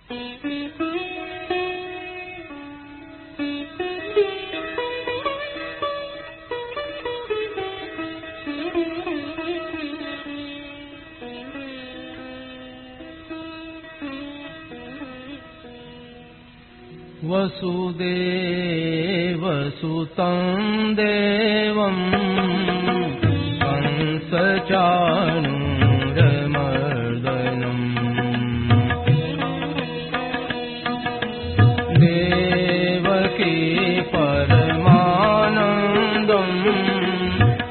वसुदेवसुतं देवं कंसचाणूरमर्दनम् देवकी परमानन्दं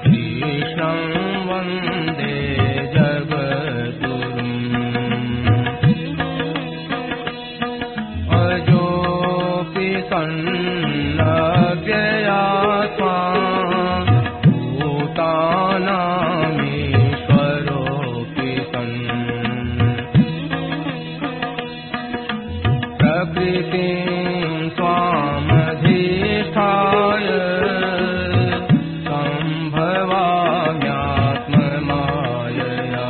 कृष्णं वन्दे जगद्गुरुम् सन्नव्ययात्मा भूतानामीश्वरोऽपि सन् प्रकृतिं स्वामधिष्ठाय सम्भवाम्यात्ममायया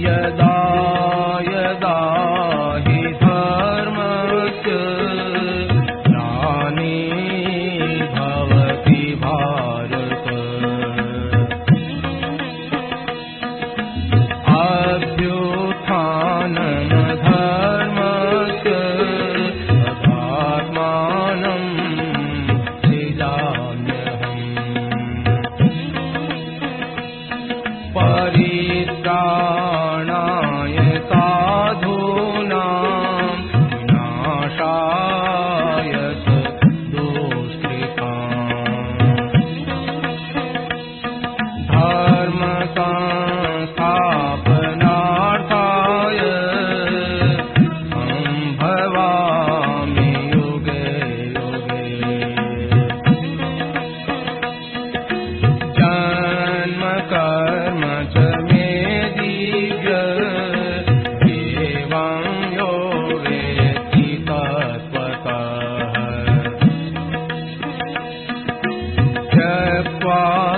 यदा यदा परित्राणाय साधूनां विनाशाय दुष्कृताम् धर्म संस्थापनार्थाय सम्भवामि युगे युगे जन्म कर्म च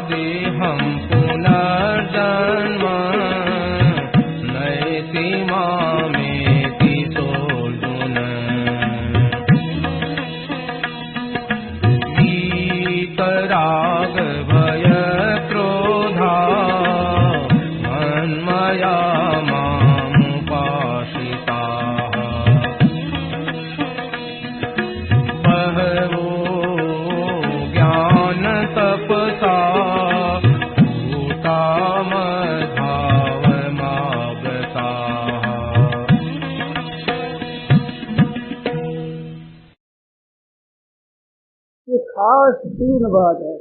देहं पुनर्जन्म नयति मामेति सोऽर्जुन वीतराग भय क्रोधा मन्मया मामुपाश्रिताः बहवो ज्ञान तपसा खास 3 बात है।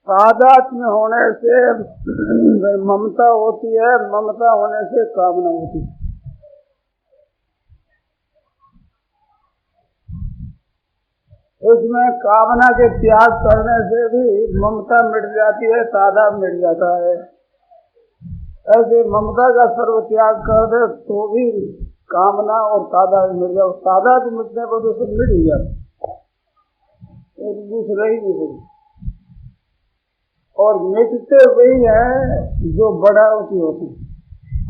तादात्म्य होने से ममता होती है, ममता होने से कामना होती है। इसमें कामना के त्याग करने से भी ममता मिट जाती है, तादात्म्य मिट जाता है। ऐसे ममता का सर्व त्याग कर दे तो भी कामना और तादात्म्य मिट जाए। तादात्म्य मिटने पर तो सब मिट ही जाता, एक दूसरे ही नहीं। और मिटते वही है जो बड़ा ऊंची होती,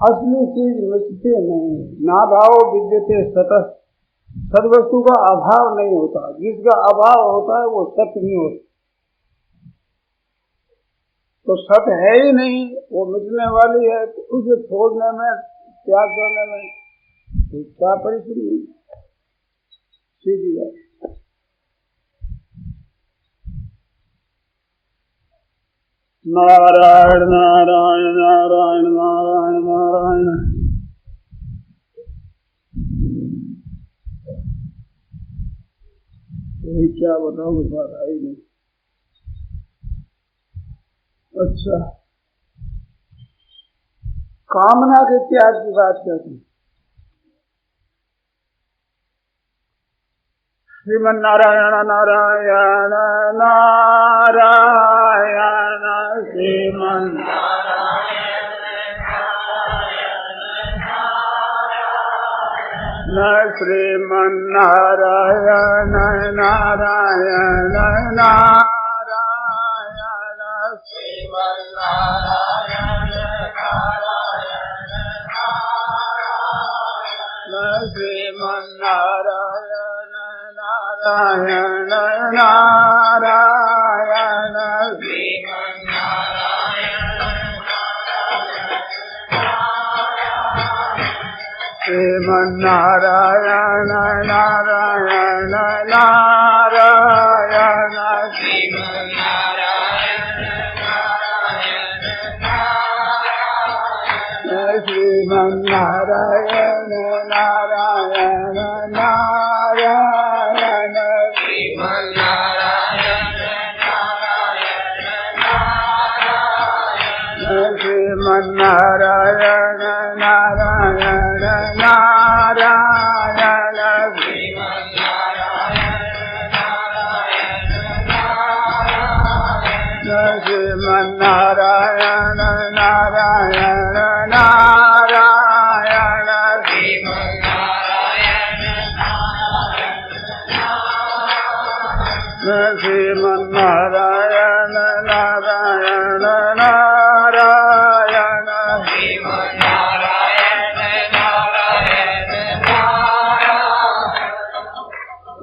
असली चीज मिटते नहीं। ना भाव विद्यते सतः, सदवस्तु का अभाव नहीं होता, जिसका अभाव होता है वो सत्य नहीं होता। तो सत्य है ही नहीं, वो मिटने वाली है, तो उसे छोड़ने में, त्याग करने में तो क्या परिश्रम नहीं, सीधी है। नारायण नारायण नारायण नारायण नारायण। वही क्या बताऊं, बात आई नहीं। अच्छा, कामना के त्याग की बात करते हैं। श्रीमन नारायण नारायण नारायण श्रीमन श्रीमन नारायण नारायण नारायण श्रीमन्नारायण नारायण नारायण श्रीमन्नारायण नारायण नारायण श्रीमन्नारायण नारायण नारायण श्रीमन्नारायण नारायण नारायण श्रीमन्नारायण नारायण नारायण श्रीमन्नारायण नारायण नारायण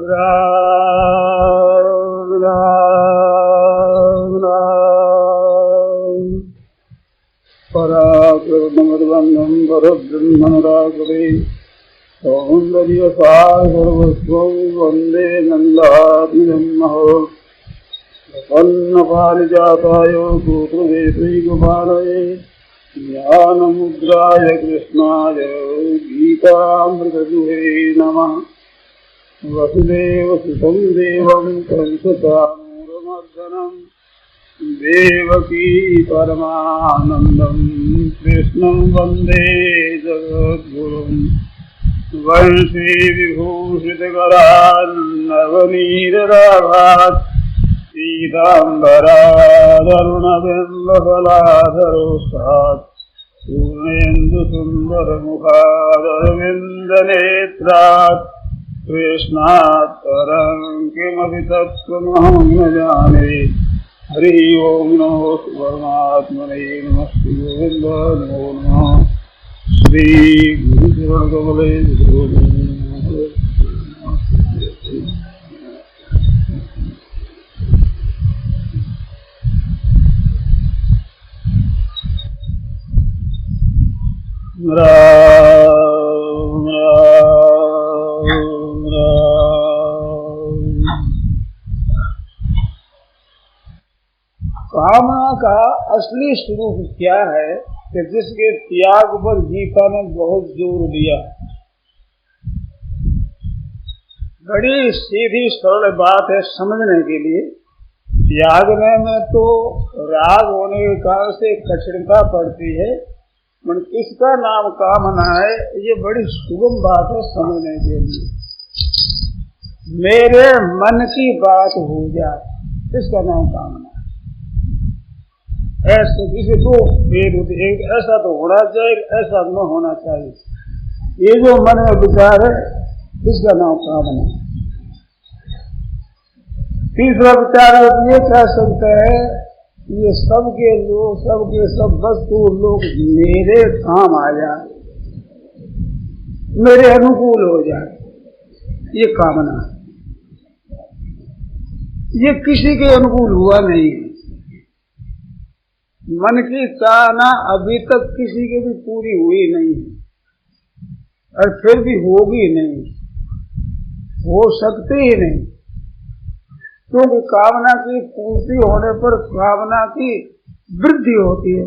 राम राम राम पराक्रमवन्दं परब्रह्मणरागवे सौन्दर्यसागरवस्त्वं वन्दे नन्दात्मजं महो प्रपन्नपारिजाताय सूत्रवेदैकपालये ज्ञानमुद्राय कृष्णाय गीतामृतदुहे नमः वसुदेवसुतं देवं कंसचाणूरमर्दनम् देवकी परमानन्दं कृष्णं वन्दे जगद्गुरुम् वंशी विभूषितकरान्नवनीरराभात् पीताम्बरादरुणबिम्बफलाधरोष्ठात् पूर्णेन्दुसुन्दरमुखादरविन्दनेत्रात् कृष्णात् परं किमपि तत्त्वमहं न जाने हरि ओं नमो परमात्मने नमस्ते गोविन्द नमो नमः श्री गुरुचरणकमले राम राम राम। कामना का असली स्वरूप क्या है कि जिसके त्याग पर गीता ने बहुत जोर दिया। बड़ी सीधी सरल बात है समझने के लिए। त्यागने में तो राग होने के कारण से कठिनता पड़ती है, पर किसका नाम कामना है, ये बड़ी सुगम बात है समझने के लिए। मेरे मन की बात हो जाए, इसका नाम कामना है। ऐसे किसी को एक ऐसा तो होना चाहिए, ऐसा न होना चाहिए। ये जो मन में विचार है, इसका नाम कामना है। तीसरा विचार ये कह सकते हैं, ये सबके लोग, सबके सब वस्तु लोग मेरे काम आ जाए, मेरे अनुकूल हो जाए, ये कामना है। ये किसी के अनुकूल हुआ नहीं है। मन की चाहना अभी तक किसी की भी पूरी हुई नहीं है, और फिर भी होगी नहीं, हो सकती ही नहीं। क्योंकि कामना की पूर्ति होने पर कामना की वृद्धि होती है।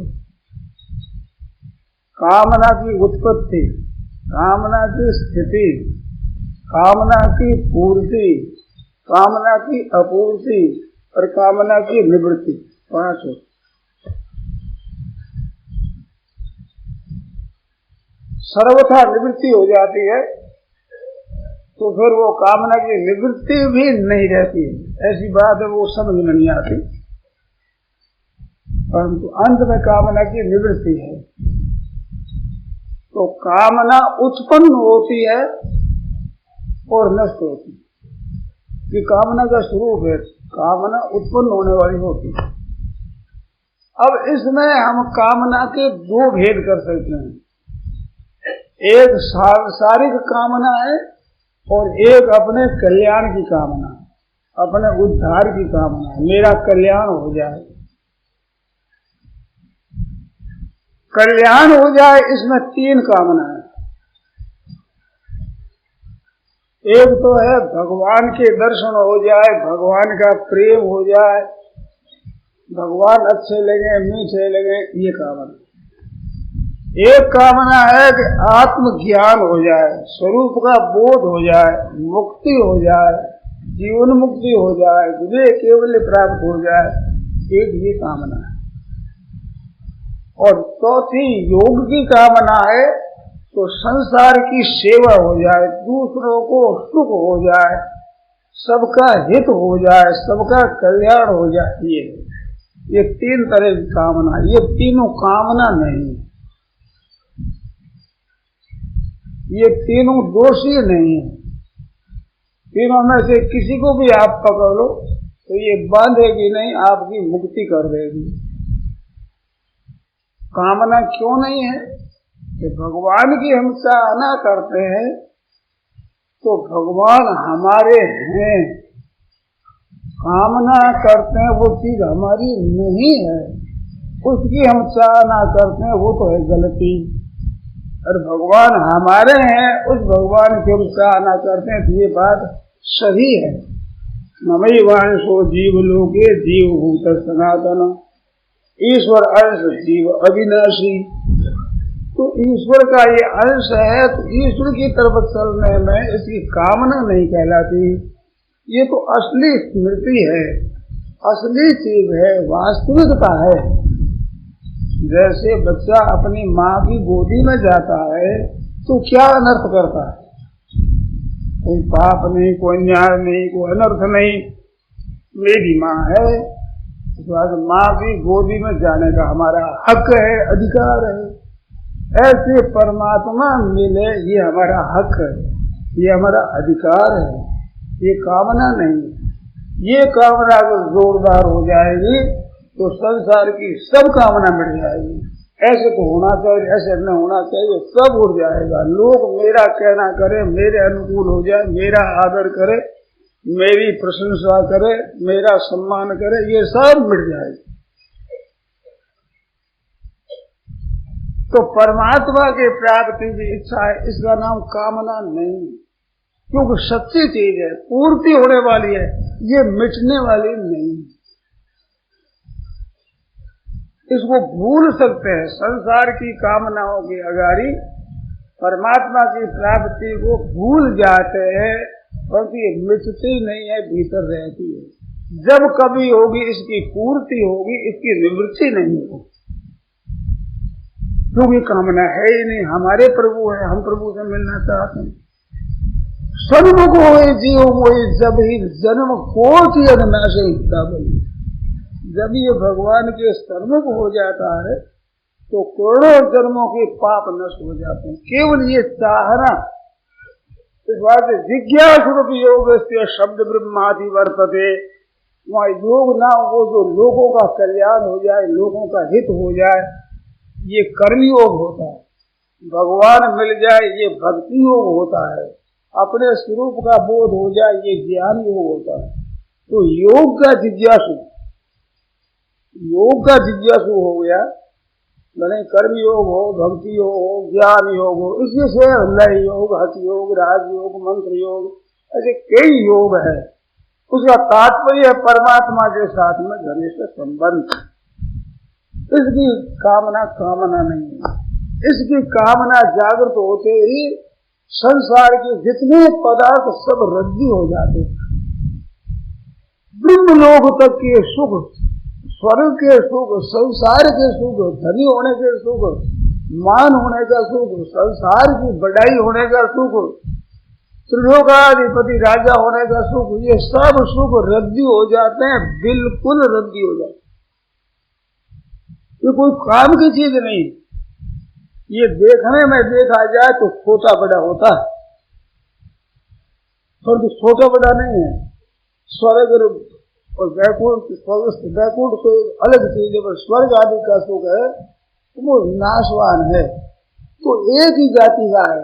कामना की उत्पत्ति, कामना की स्थिति, कामना की पूर्ति, कामना की अपूर्ति और कामना की निवृत्ति, 5 हो। सर्वथा निवृत्ति हो जाती है तो फिर वो कामना की निवृत्ति भी नहीं रहती है। ऐसी बात है, वो समझ नहीं आती। परंतु अंत में कामना की निवृत्ति है। तो कामना उत्पन्न होती है और नष्ट होती है। ये कामना का स्वरूप है। कामना उत्पन्न होने वाली होती है। अब इसमें हम कामना के दो भेद कर सकते हैं। एक सांसारिक कामना है और एक अपने कल्याण की कामना, अपने उद्धार की कामना, मेरा कल्याण हो जाए, कल्याण हो जाए। इसमें तीन कामना है। एक तो है भगवान के दर्शन हो जाए, भगवान का प्रेम हो जाए, भगवान अच्छे लगे, मीठे लगे, ये कामना। एक कामना है कि आत्मज्ञान हो जाए, स्वरूप का बोध हो जाए, मुक्ति हो जाए, जीवन मुक्ति हो जाए, विवेक केवल प्राप्त हो जाए। एक ये कामना है। और चौथी योग की कामना है, तो संसार की सेवा हो जाए, दूसरों को सुख हो जाए, सबका हित हो जाए, सबका कल्याण हो जाए। ये तीन तरह की कामना, ये तीनों कामना नहीं, ये तीनों दोषी नहीं है। तीनों में से किसी को भी आप पकड़ लो तो ये बांधेगी नहीं, आपकी मुक्ति कर देगी। कामना क्यों नहीं है कि भगवान की हम चाहना करते हैं तो भगवान हमारे हैं, कामना करते हैं वो चीज हमारी नहीं है, उसकी हम चाहना करते हैं, वो तो है गलती। और भगवान हमारे हैं, उस भगवान की हम चाहना करते हैं, तो ये बात सही है। ममई वांशो जीव लोके जीव भूत सनातन, ईश्वर अंश जीव अविनाशी। तो ईश्वर का ये अंश है, तो ईश्वर की तरफ चलने में इसकी कामना नहीं कहलाती। ये तो असली स्मृति है, असली चीज है, वास्तविकता है। जैसे बच्चा अपनी माँ की गोदी में जाता है तो क्या अनर्थ करता है? कोई पाप नहीं, कोई न्याय नहीं, कोई अनर्थ नहीं, मेरी माँ है, इस बात माँ की गोदी में जाने का हमारा हक है, अधिकार है। ऐसे परमात्मा मिले, ये हमारा हक है, ये हमारा अधिकार है, ये कामना नहीं। ये कामना अगर जोरदार हो जाएगी तो संसार की सब कामना मिट जाएगी। ऐसे तो होना चाहिए, ऐसे न होना चाहिए, सब उड़ जाएगा। लोग मेरा कहना करे, मेरे अनुकूल हो जाए, मेरा आदर करे, मेरी प्रशंसा करे, मेरा सम्मान करे, ये सब मिट जाएगा। तो परमात्मा के प्राप्ति की इच्छा है, इसका नाम कामना नहीं, क्योंकि सच्ची चीज है, पूर्ति होने वाली है, ये मिटने वाली नहीं। इसको भूल सकते हैं। संसार की कामनाओं की अगाड़ी परमात्मा की प्राप्ति को भूल जाते हैं, परंतु ये मिटती नहीं है, भीतर रहती है। जब कभी होगी इसकी पूर्ति होगी, इसकी निवृत्ति नहीं होगी, क्योंकि कामना है ही नहीं। हमारे प्रभु है, हम प्रभु से मिलना चाहते हैं। सन्मुख होए जीव होए जब ही जन्म कोटि अविनाशी तब। जब ये भगवान के सन्मुख हो जाता है तो करोड़ों जन्मों के पाप नष्ट हो जाते हैं। केवल ये चाहना, इस बात से जिज्ञास रूप योग से शब्द ब्रह्मादि वर्तते, वहाँ योग ना हो जो लोगों का कल्याण हो जाए, लोगों का हित हो जाए, ये कर्मयोग होता है। भगवान मिल जाए, ये भक्ति योग होता है। अपने स्वरूप का बोध हो जाए, ये ज्ञान योग होता है। तो योग का जिज्ञासु हो गया, भले कर्म योग हो, भक्ति योग हो, ज्ञान योग हो, इसी से लय योग, हठ योग, राज योग, मंत्र योग, ऐसे कई योग है। उसका तात्पर्य परमात्मा के साथ में घनिष्ठ संबंध। इसकी कामना नहीं है। इसकी कामना जागृत होते ही संसार के जितने पदार्थ सब रद्दी हो जाते हैं। ब्रह्मलोक तक के सुख, स्वर्ग के सुख, संसार के सुख, धनी होने के सुख, मान होने का सुख, संसार की बढ़ाई होने का सुख, त्रिलोकाधिपति राजा होने का सुख, ये सब सुख रद्दी हो जाते हैं, बिल्कुल रद्दी हो जाते हैं। ये कोई काम की चीज नहीं। ये देखने में देखा जाए तो छोटा बड़ा होता है, परंतु छोटा बड़ा नहीं है। स्वर्ग और वैकुंठ वैकुंठ तो एक अलग चीज है, पर स्वर्ग आदि का सुख है वो नाशवान है। तो एक ही जाति का है,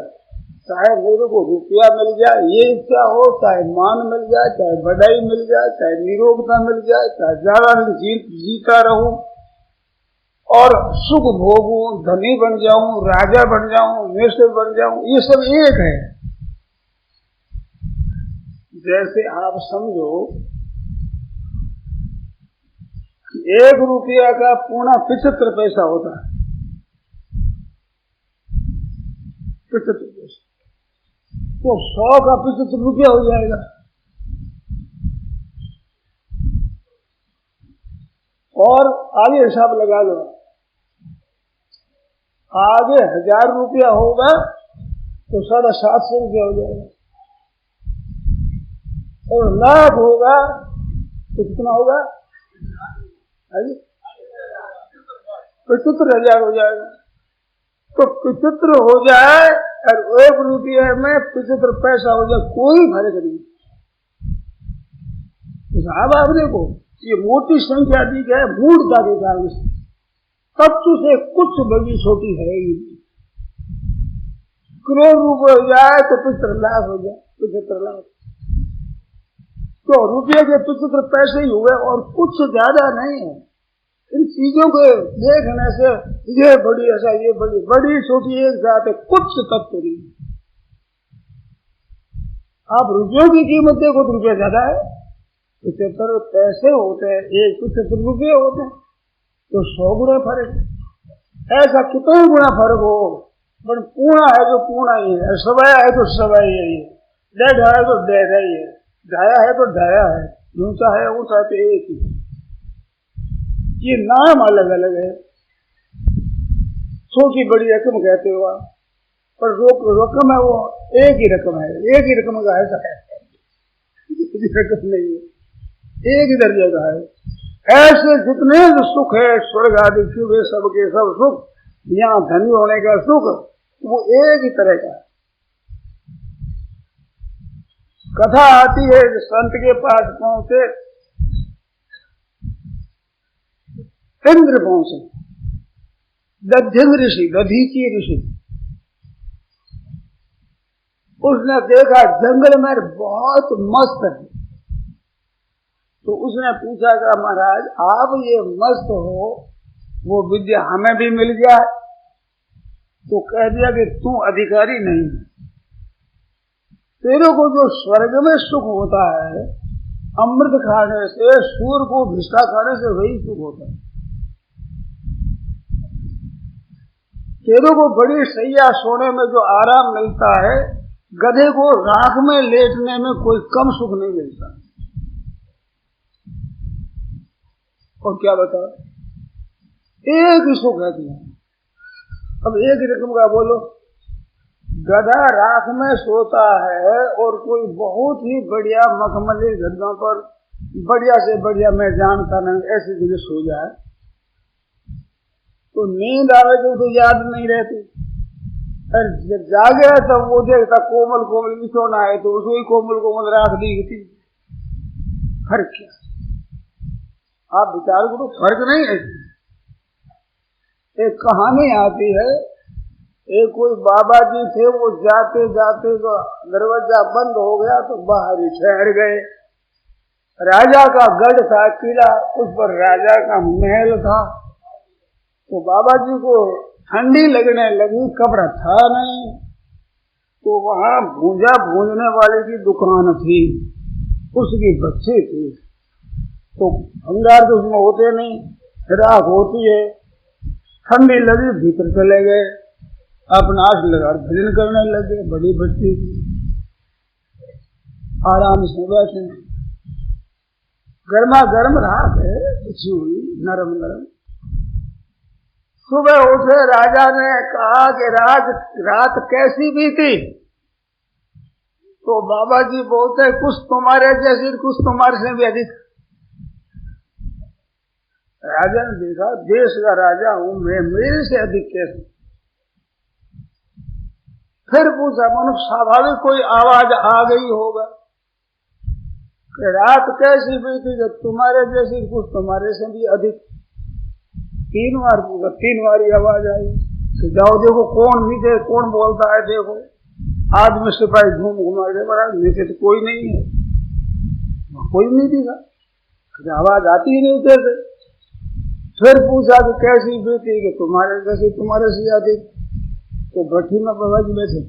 चाहे मेरे को रुपया मिल जाए ये इच्छा हो, चाहे मान मिल जाए, चाहे बढ़ाई मिल जाए, चाहे निरोगता मिल जाए, चाहे ज्यादा जीता रहूं और सुख भोगूं, धनी बन जाऊं, राजा बन जाऊं, मिनिस्टर बन जाऊं, ये सब एक है। जैसे आप समझो कि 1 रुपया का पूरा 75 पैसा होता है, 75 पैसा, तो 100 का 75 रुपया हो जाएगा। और आगे हिसाब लगा लो, आगे 1000 रुपया होगा तो 750 रुपया हो जाएगा, और लाख होगा तो कितना होगा? 75,000 हो जाएगा। तो 75 हो जाए और 1 रुपये में 75 पैसा हो जाए, कोई फर्क नहीं। साहब आप देखो, ये मोटी संख्या दी है मूर्खता के कारण से, तत्व से कुछ बड़ी छोटी है ही नहीं। करोड़ रुपये हो जाए तो 75 लाख हो जाए, 75 लाख, तो रुपये के 75 पैसे ही हुए और कुछ ज्यादा नहीं है। इन चीजों को देखने से ये बड़ी ऐसा, ये बड़ी छोटी एक जात है, कुछ तत्व नहीं। आप रुपयों की कीमत देखो तो रुपया ज्यादा है, 75 पैसे होते हैं, 75 रुपये होते हैं, तो 100 गुना फर्क। ऐसा कितना गुना फर्क हो, पर पूर्णा है तो पूर्णा ही है, सवाया है तो सवाई है, डेढ़ है तो डेढ़ ही है, ढाया है तो ढाया है, ऊंचा है ऊंचा तो एक ही। ये नाम अलग अलग है, छोटी बड़ी रकम कहते हो आप, पर रकम है वो एक ही रकम है, एक ही रकम का ऐसा है, रकम नहीं है, एक ही दर्जे का है। ऐसे जितने सुख है स्वर्ग आदि सुख है, सबके सब सुख, यहाँ धनी होने का सुख, वो एक ही तरह का है। कथा आती है संत के पास पहुंचे, इंद्र पहुंचे, दध्यंग ऋषि, दधीची ऋषि, उसने देखा जंगल में बहुत मस्त है, तो उसने पूछा कि महाराज आप ये मस्त हो, वो विद्या हमें भी मिल जाए। तो कह दिया कि तू अधिकारी नहीं है, तेरे को जो स्वर्ग में सुख होता है अमृत खाने से, सूर को भिष्टा खाने से वही सुख होता है। तेरे को बड़ी सैया सोने में जो आराम मिलता है, गधे को राख में लेटने में कोई कम सुख नहीं मिलता। और क्या बताओ, एक ही सुख है तुम्हें। अब एक रकम का बोलो, गधा राख में सोता है और कोई बहुत ही बढ़िया मखमली गद्दों पर बढ़िया से बढ़िया, मैं जानता नहीं, ऐसी जगह सो जाए तो नींद आवे तो याद नहीं रहती, और जब जागे तब वो देखता कोमल कोमल बिछोना है तो उसको ही कोमल कोमल राख दिखती। फर्क क्या? आप विचार करो, फर्क नहीं है। एक कहानी आती है, एक कोई बाबा जी थे, वो जाते जाते तो दरवाजा बंद हो गया तो बाहर ही ठहर गए। राजा का गढ़ था, किला, उस पर राजा का महल था। तो बाबा जी को ठंडी लगने लगी, कपड़ा था नहीं, तो वहां भूंजा भूंजने वाले की दुकान थी, उसकी बच्ची थी, तो भंगार तो उसमें होते नहीं, राख होती है। ठंडी लगी, भीतर चले गए, अपना आग लगा भजन करने लगे। बड़ी बच्ची थी, आराम से बैठे, गर्मा गर्म राख है, अच्छी हुई, नरम नरम। सुबह उठे, राजा ने कहा कि रात कैसी बीती? तो बाबा जी बोलते, कुछ तुम्हारे जैसी, कुछ तुम्हारे से भी अधिक। राजा ने देखा, देश का राजा हूं मैं, मेरे से अधिक कैसे? फिर पूछा, मनुष्य स्वाभाविक कोई आवाज आ गई होगा। कि रात कैसी बीती कि तुम्हारे जैसी कुछ तुम्हारे से भी अधिक। 3 बार पूछा, 3 बार आवाज आई कि जाओ देखो कौन नीचे कौन बोलता है, देखो। आदमी सिपाही घूम घुमा के बड़ा, नीचे तो कोई नहीं है, कोई नहीं दिखा, आवाज आती ही नहीं कैसे। फिर पूछा कि कैसी बीती कि तुम्हारे जैसी तुम्हारे से अधिक। तो भट्टी में बाबा जी बैठे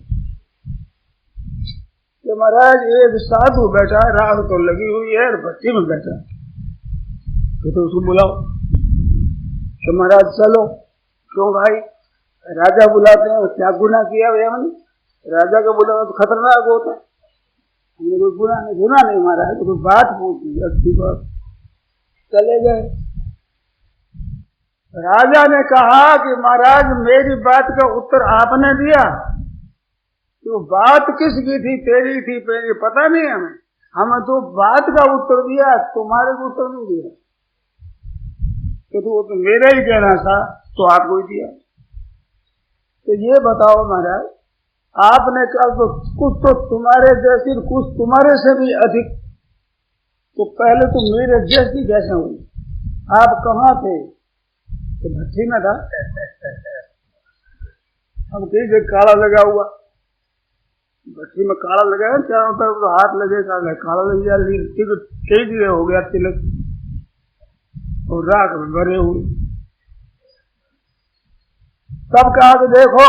कि महाराज एक साधु बैठा है, रात तो लगी हुई है, भट्टी में बैठा है। तो उसको बुलाओ कि महाराज चलो। क्यों भाई? राजा बुलाते हैं, क्या गुनाह किया भैया मैंने? राजा का बुलावा तो खतरनाक होता है। हमने कोई गुनाह नहीं मारा है, तो कोई बात पूछी, अच्छी बात। चले गए। राजा ने कहा कि महाराज मेरी बात का उत्तर आपने दिया, तो बात किसकी थी, तेरी थी मेरी, पता नहीं हमें। हमें तो बात का उत्तर दिया, तुम्हारे को उत्तर नहीं दिया। तो मेरा ही कहना था, तो आपको ही दिया। तो ये बताओ महाराज, आपने कहा तो कुछ तो तुम्हारे जैसी, कुछ तुम्हारे से भी अधिक। तो पहले तो मेरे जैसी कैसे हुई? आप कहाँ थे? तो भट्टी में था। हम कहीं से काला लगा हुआ, भट्टी में काला लगा है, चारों तरफ तो हाथ लगे, काला लग गया, कई जगह हो गया तिलक, और राख में भरे हुए। तब कहा कि देखो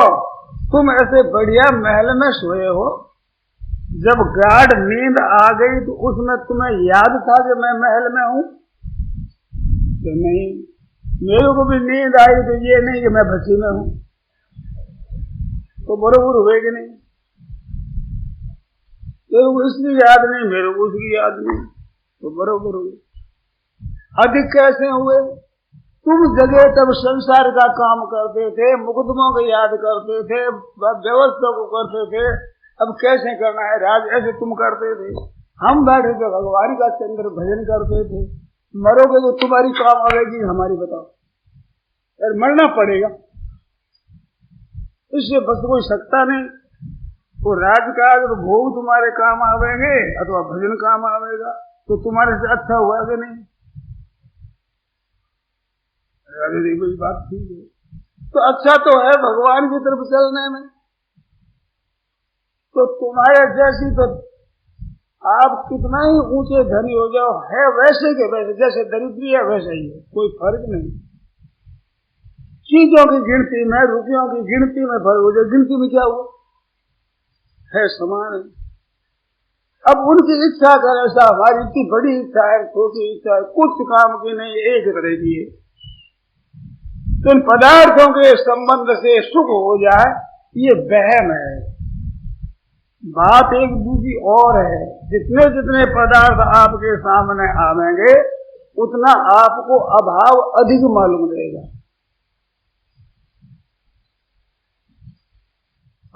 तुम ऐसे बढ़िया महल में सोए हो, जब गाढ़ नींद आ गई तो उसमें तुम्हें याद था कि मैं महल में हूं? तो नहीं, मेरे को भी नींद आई, तो ये नहीं कि मैं भट्टी में हूं। तो बरोबर हुए कि नहीं? तेरे को इसकी याद नहीं, मेरे को उसकी याद नहीं, तो बरोबर हुए। अधिक कैसे हुए? तुम जगह तब संसार का काम करते थे, मुकदमों को याद करते थे, व्यवस्था को करते थे। अब कैसे करना है राज, ऐसे तुम करते थे। हम बैठे थे भगवान का चंद्र भजन करते थे। मरोगे तो तुम्हारी काम आएगी, हमारी बताओ। यार मरना पड़ेगा, इससे बस कोई सकता नहीं। वो राज का अगर भोग तुम्हारे काम आवेंगे अथवा भजन काम आवेगा, तो तुम्हारे से अच्छा हुआ कि नहीं? अरे कोई बात ठीक है, तो अच्छा तो है भगवान की तरफ चलने में। तो तुम्हारे जैसी तो आप कितना ही ऊंचे धनी हो जाओ, है वैसे के वैसे, जैसे दरिद्री है वैसे ही है, कोई फर्क नहीं। चीजों की गिनती में, रुपयों की गिनती में फर्क हो जाए, गिनती में क्या हुआ, है समान। अब उनकी इच्छा कर ऐसा, हमारी इतनी बड़ी इच्छा है, छोटी इच्छा है, कुछ काम की नहीं, एक तरह की है। तो इन पदार्थों के संबंध से सुख हो जाए, ये वहम है। बात एक दूसरी और है, जितने जितने पदार्थ आपके सामने आवेंगे उतना आपको अभाव अधिक मालूम रहेगा।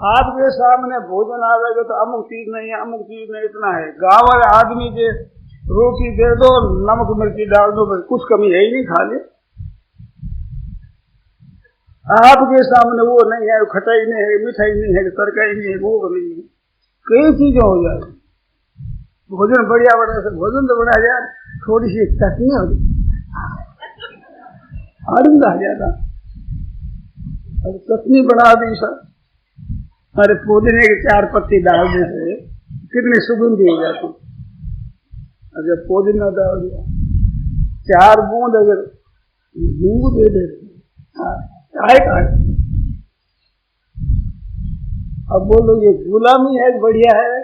आपके सामने भोजन आवेगा तो अमुक चीज नहीं है, अमुक चीज नहीं, इतना है। गाँव वाले आदमी के रोटी दे दो, नमक मिर्ची डाल दो, कुछ कमी है ही नहीं, खा ले। आपके सामने वो नहीं है, खटाई नहीं है, मिठाई नहीं है, तरकारी नहीं है, वो नहीं है, कई चीजें हो जाए। भोजन बढ़िया बना, भोजन तो बना जाए, थोड़ी सी चटनी हो जाए, आनंद आ जाता। अब चटनी बना दी सर, अरे पुदीने के 4 पत्ती डालने से कितनी सुगंधी हो जाती। अगर पुदीना डाल दिया, 4 बूंद अगर नींबू दे दे, खाए। अब बोलो ये गुलामी है बढ़िया है,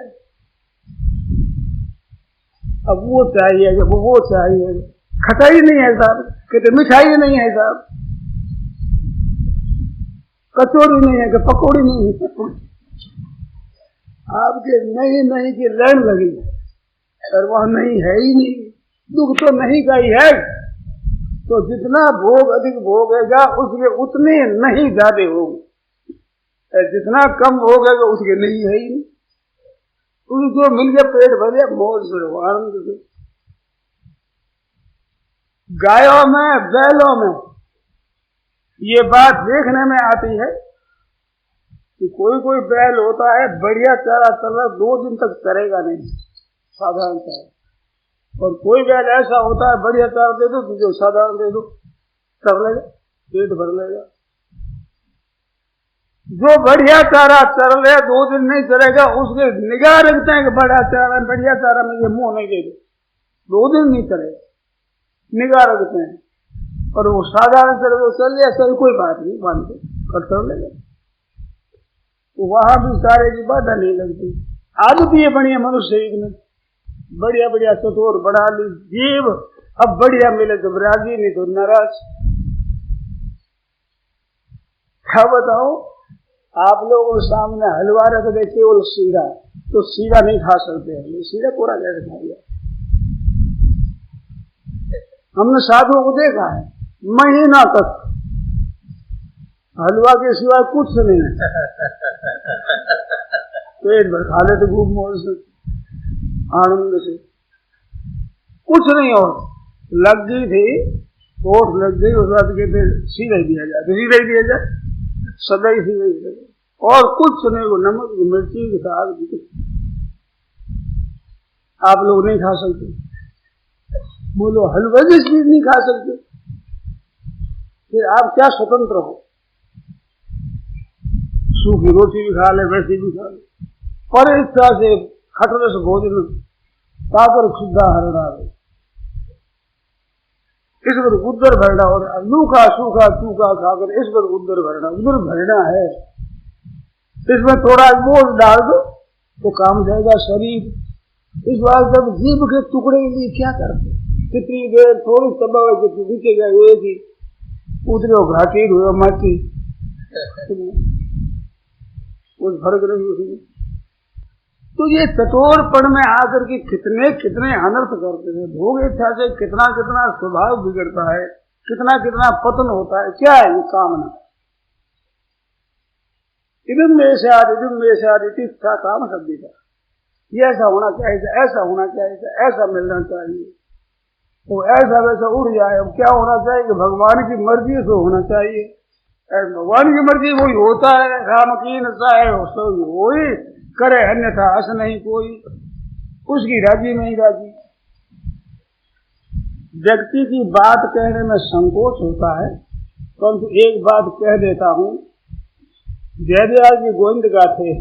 अब वो चाहिए, जब वो चाहिए, खटाई नहीं है साहब, कहते मिठाई नहीं है साहब, कचौड़ी नहीं है कि पकौड़ी नहीं है, आपके नहीं की लैंड लगी और वह नहीं है ही नहीं। दुख तो नहीं का ही है। तो जितना भोग अधिक भोगेगा उसके उतने नहीं ज्यादा होंगे, जितना कम भोगेगा उसके नहीं है ही नहीं। उसको मिल गया पेट भरे, मौज से आनंद से। गायों में बैलों में ये बात देखने में आती है कि कोई बैल होता है बढ़िया चारा चल रहा, 2 दिन तक चरेगा नहीं, साधारण चारा, और कोई बैल ऐसा होता है बढ़िया चारा दे दो, तुझे साधारण दे दो, कर लेगा, पेट भर लेगा। जो बढ़िया चारा चल ले 2 दिन नहीं चलेगा, उसके निगाह रखते हैं कि बढ़िया चारा में ये मुंह नहीं दे दो, 2 दिन नहीं चलेगा, निगाह रखते हैं। और वो साधारण चले तो चल लिया, चल कोई बात नहीं, मानते कर कर लेगा। तो वहां भी सारे की बाधा नहीं लगती। आदत ये बढ़िया मनुष्य में बढ़िया बढ़िया चतुर बढ़ा ली जीव, अब बढ़िया मिले तो राजी, नहीं तो नाराज। क्या बताओ, आप लोगों के सामने हलवा रख दे केवल सीधा, तो सीधा नहीं खा सकते, सीधा पूरा कैसे खा लिया। हमने साधुओं को देखा है, महीना तक हलवा के सिवाय कुछ नहीं, पेट भर खा लेते खूब मौज से, आनंद से, कुछ नहीं। और लग गई थी, चोट लग गई, उस बात कहते सीधा ही दिया जाए, सीधा ही दिया जाए, सदा ही सीधा ही दिया जाए, और कुछ नहीं। वो नमक मिर्ची के साथ आप लोग नहीं खा सकते, बोलो हलवा की चीज नहीं खा सकते, फिर आप क्या स्वतंत्र हो। सूखी रोटी भी खा ले, वैसे भी खा ले, पर इच्छा से खतरे से भोजन ताकर शुद्धा हरणा है, इस पर उधर भरना, और लूखा सूखा चूखा खाकर इस पर उधर भरना है। इसमें थोड़ा बोझ डाल दो तो काम जाएगा शरीर। इस बार जब जीभ के टुकड़े के लिए क्या करते, कितनी देर थोड़ी तबाह दिखे गए, एक ही उतरे घाटी हुए माटी, कुछ फर्क नहीं उसमें। तो ये चतुरपण में आकर के कितने कितने अनर्थ करते हैं, भोग इच्छा से कितना कितना स्वभाव बिगड़ता है, कितना कितना पतन होता है। क्या है ये कामना, इदम में इच्छा काम शब्द का, ये ऐसा होना चाहिए, ऐसा होना चाहिए, ऐसा मिलना चाहिए, तो ऐसा वैसा उड़ जाए। अब क्या होना चाहिए कि भगवान की मर्जी से होना चाहिए, भगवान की मर्जी वही होता है, राम की नशा है वही करे, अन्यथा अस नहीं कोई, उसकी राजी नहीं राजी। व्यक्ति की बात कहने में संकोच होता है, परंतु एक बात कह देता हूं, जयदयाल जी गोविंद गाथे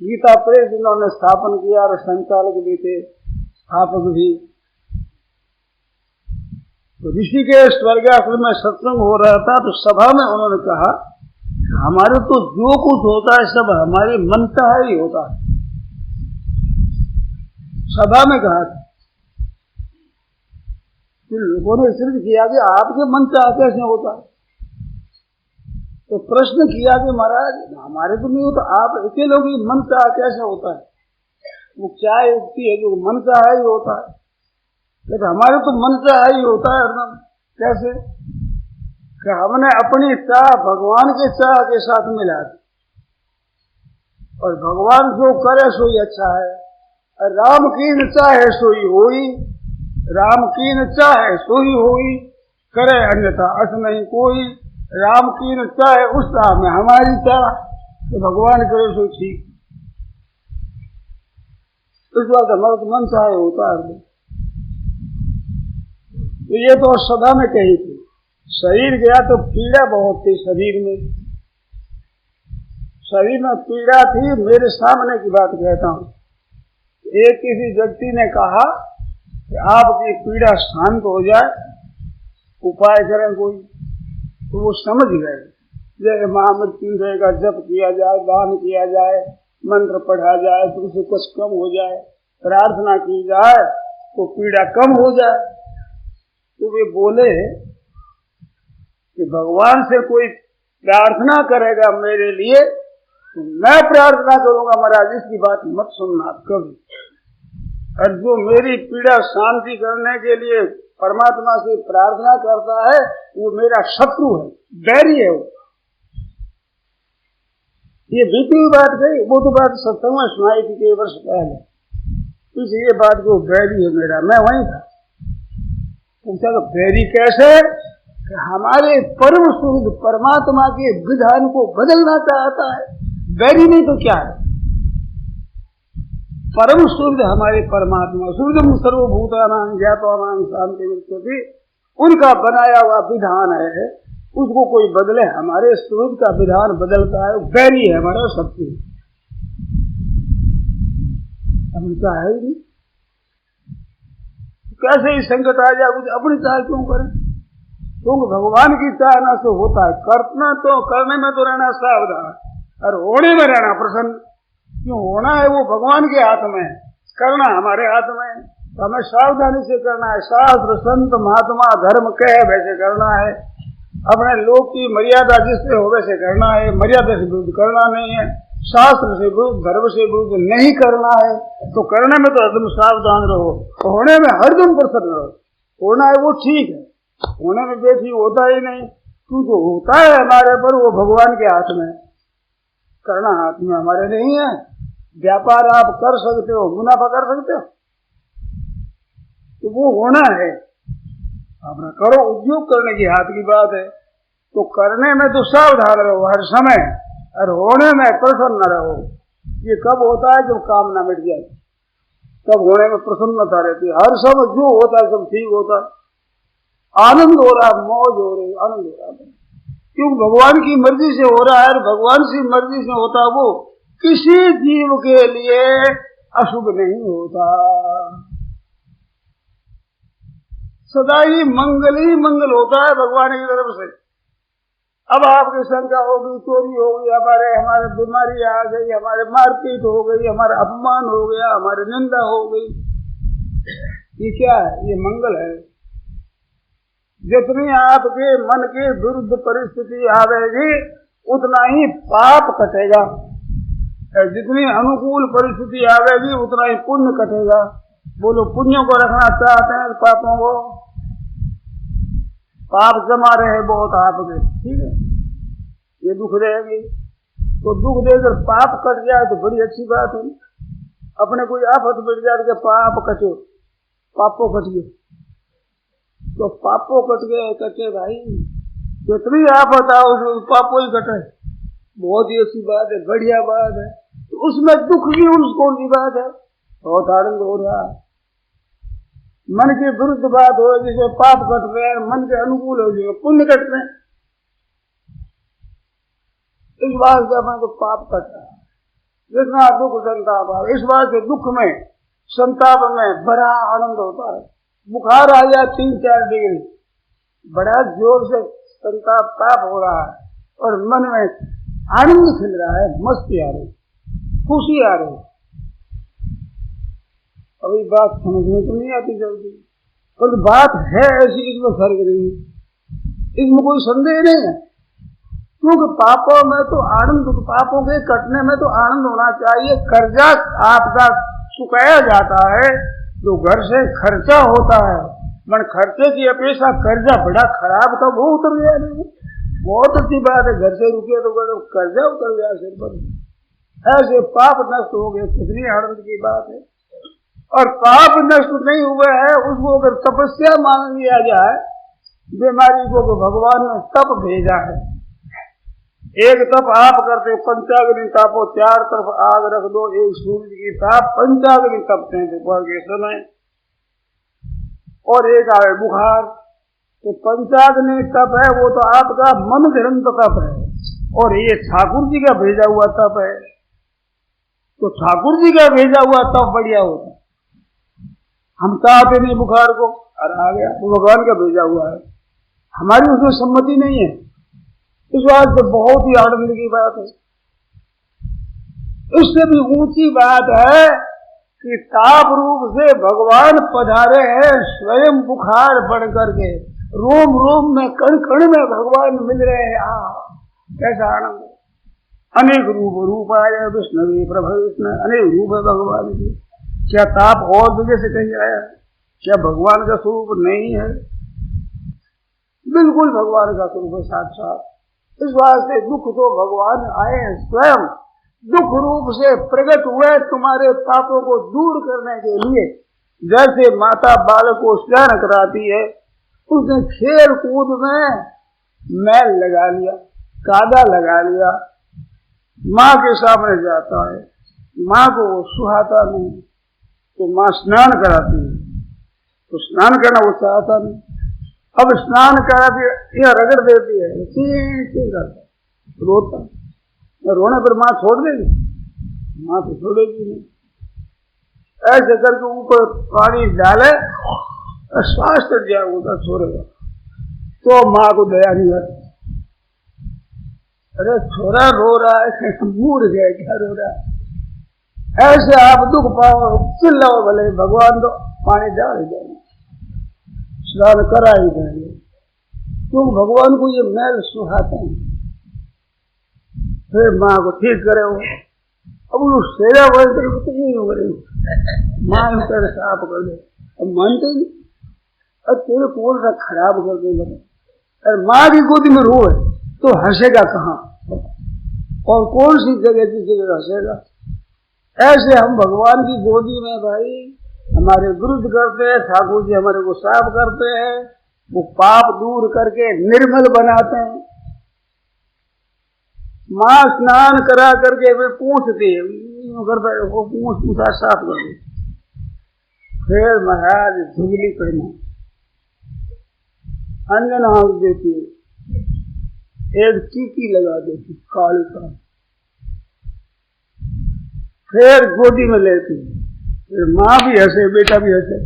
गीता प्रेस जिन्होंने स्थापन किया और संचालक भी थे, स्थापक भी। तो ऋषिकेश स्वर्गाश्रम में सत्संग हो रहा था, तो सभा में उन्होंने कहा हमारे तो जो कुछ होता है सब हमारे मन का ही होता है। सभा में कहा था, लोगों ने सिर्फ किया कि आपके मन का कैसे होता है, तो प्रश्न किया कि महाराज हमारे तो नहीं होता, आप ऐसे लोग मन का कैसे होता है। वो क्या युक्ति है जो मन का ही होता है, लेकिन हमारे तो मन का ही होता है हरदम। कैसे कि हमने अपनी चाह भगवान के चाह के साथ मिला दी, और भगवान जो करे सो ही अच्छा है। राम की चाह है सो ही होई, राम की चाह है सो ही होई, करे अन्यथा अस नहीं कोई। राम की चाह है उस चाह में हमारी चाह, तो भगवान करे सो ठीक। इस बात हमारा तो मन चाहे होता है। तो ये तो सदा में कही थी, शरीर गया तो पीड़ा बहुत थी शरीर में, शरीर में पीड़ा थी। मेरे सामने की बात कहता हूं, एक किसी व्यक्ति ने कहा कि आपकी पीड़ा शांत हो जाए, उपाय करें कोई, तो वो समझ गए जैसे महामृत्युंजय का जप किया जाए, दान किया जाए, मंत्र पढ़ा जाए तो उसे कुछ कम हो जाए, प्रार्थना की जाए तो पीड़ा कम हो जाए। तो वे बोले कि भगवान से कोई प्रार्थना करेगा मेरे लिए तो मैं प्रार्थना करूंगा, महाराज इसकी बात मत सुनना कभी। और जो मेरी पीड़ा शांति करने के लिए परमात्मा से प्रार्थना करता है वो मेरा शत्रु है, बैरी है। वो ये बीती हुई बात कही, वो तो बात सत्संग में सुनाई थी कई वर्ष पहले, तो ये बात को बैरी है मेरा, मैं वहीं था। पूछा तो बैरी कैसे, कि हमारे परम शुद्ध परमात्मा के विधान को बदलना चाहता है, बैरी नहीं तो क्या है। परम शुद्ध हमारे परमात्मा शुद्धम सर्वभूतानां ज्ञात्वानां शांति विद्यते, उनका बनाया हुआ विधान है, उसको कोई बदले, हमारे शुद्ध का विधान बदलता है, बैरी है हमारा शत्रु, हम चाहे ही नहीं। कैसे ही संकट आ जाए कुछ अपनी चाह क्यों करें, क्योंकि भगवान की चाहना से होता है। करना तो करने में तो रहना सावधान और होने में रहना प्रसन्न। क्यों होना है वो भगवान के हाथ में, करना हमारे हाथ में, तो हमें सावधानी से करना है। शास्त्र संत महात्मा धर्म कहे वैसे करना है, अपने लोग की मर्यादा जिससे हो वैसे करना है, मर्यादा से विरुद्ध करना नहीं है, शास्त्र से विरुद्ध धर्म से विरुद्ध नहीं करना है। तो करने में तो हरदम सावधान रहो, होने में हरदम प्रसन्न रहो। होना है वो ठीक है, होने में बेठी होता ही नहीं, तू जो होता है हमारे पर वो भगवान के हाथ में, करना हाथ में हमारे नहीं है। व्यापार आप कर सकते हो, मुनाफा कर सकते हो, तो वो होना है अपना करो, उद्योग करने की हाथ की बात है। तो करने में तो सावधान रहो हर समय, और होने में प्रसन्न रहो। ये कब होता है, जब कामना मिट जाए, तब होने में प्रसन्नता रहती है। हर समय जो होता है सब ठीक होता है, आनंद हो रहा, मौज हो रही, आनंद हो रहा है, क्योंकि भगवान की मर्जी से हो रहा है। और भगवान की मर्जी से होता वो किसी जीव के लिए अशुभ नहीं होता, सदा ही मंगल होता है भगवान की तरफ से। अब आपकी शंका होगी, चोरी हो गई, हमारे बीमारी आ गई, हमारे मारपीट हो गई, हमारा अपमान हो गया, हमारी निंदा हो गई, ये क्या है? ये मंगल है। जितनी आपके मन के विरुद्ध परिस्थिति आवेगी उतना ही पाप कटेगा, और जितनी अनुकूल परिस्थिति आवेगी उतना ही पुण्य कटेगा। बोलो, पुण्यों को रखना चाहते हैं पापों को? पाप जमा रहे बहुत आपके, ठीक है, ये दुख रहेगी। तो दुख देकर पाप कट जाए तो बड़ी अच्छी बात है। अपने कोई आफत मिट जाए तो पाप कटे, पापों कट गए, तो पापों कटे भाई, जितनी आफत आओ पापों ही कटे, बहुत ही अच्छी बात है, बढ़िया बात है। तो उसमें दुख की उसको की बात है, बहुत आनंद हो रहा है। मन के विरुद्ध बात हो जिसे पाप कट रहे हैं, मन के अनुकूल हो जाए पुण्य कट रहे हैं, इस बात से अपने को पाप कट रहा है। जितना दुख संताप है, इस बात से दुख में संताप में बड़ा आनंद होता है। बुखार आ जाए 3-4 डिग्री, बड़ा जोर से संताप ताप हो रहा है और मन में आनंद खिल रहा है, मस्ती आ रही, खुशी आ रही। अभी बात समझने तो नहीं आती जल्दी, पर बात है ऐसी, इसमें फर्क नहीं है, इसमें कोई संदेह नहीं है। क्योंकि पापों में तो आनंद, पापों के कटने में तो आनंद होना चाहिए। कर्जा आपका चुकाया जाता है, जो घर से खर्चा होता है, मन खर्चे की अपेक्षा कर्जा बड़ा खराब था, वो उतर गया नहीं, बहुत अच्छी बात है। घर से रुके तो कर्जा उतर गया सिर पर, ऐसे पाप नष्ट हो गए, कितनी आनंद की बात है। और पाप नष्ट नहीं हुए हैं, उसको अगर तपस्या मान लिया जाए, बीमारी को तो भगवान ने तप भेजा है। एक तप आप करते, पंचाग्नि तापो, 4 तरफ आग रख दो, एक सूर्य की ताप, पंचाग्नि तपते हैं दोपहर के समय। और एक आए बुखार, तो पंचाग्नि तप है, वो तो आपका मन ग्रंथ तप है, और ये ठाकुर जी का भेजा हुआ तप है। तो ठाकुर जी का भेजा हुआ तप बढ़िया होता, हम चाहते नहीं बुखार को, अरे आ गया, वो भगवान का भेजा हुआ है, हमारी उसमें सम्मति नहीं है। इस बात से बहुत ही आनंद की बात है। इससे भी ऊंची बात है कि ताप रूप से भगवान पधारे हैं, स्वयं बुखार बढ़ करके, रोम रोम में कण कण में भगवान मिल रहे हैं। कैसा आनंद है। अनेक रूपाय विष्णवे प्रभविष्णु, अनेक रूप है भगवान की। क्या ताप और जगह से कहीं आया? क्या भगवान का स्वरूप नहीं है? बिल्कुल भगवान का स्वरूप है साक्षात। इस बात से दुख तो भगवान आए स्वयं दुख रूप से प्रकट हुए तुम्हारे पापों को दूर करने के लिए। जैसे माता बालक को स्नान कराती है, उसने खेल कूद में मैल लगा लिया, कादा लगा लिया, माँ के सामने जाता है, माँ को वो सुहाता नहीं, तो माँ स्नान कराती है, तो स्नान करना वो चाहता नहीं। अब स्नान कराती यह रगड़ देती है, करता रोता, रोने पर माँ छोड़ देगी? माँ तो छोड़ेगी नहीं। ऐसे करके ऊपर पानी डाले, श्वास तक जाए उधर छोड़ेगा, तो माँ को दया नहीं आती। अरे छोरा रो रहा है, मूड गया, क्या रो रहा है? ऐसे आप दुख पाओ, चिल्लाओ भले, भगवान तो पानी डाल जाएंगे, स्नान करा ही जाएंगे, क्यों भगवान को ये मैल सुहाते हैं। फिर माँ को ठीक करे वो, अब वो सेवा बोलते तो नहीं हो रही, माँ कर साफ कर दे, अब मानते नहीं, अब तेरे कौन सा खराब कर दे। अरे माँ की गोदी में रो है तो हंसेगा कहाँ, और कौन सी जगह जिस जगह हंसेगा। ऐसे हम भगवान की गोदी में भाई हमारे विरुद्ध करते हैं, ठाकुर जी हमारे को साफ करते हैं, वो पाप दूर करके निर्मल बनाते हैं। माँ स्नान करा करके वे पूछती है, वो पूछा साफ कर दे। फिर महाराज झुगली पहना, अंजन आंख देती है, एक टीकी लगा देती काली का, फिर गोदी में लेती, फिर माँ भी हंसे बेटा भी हंसे,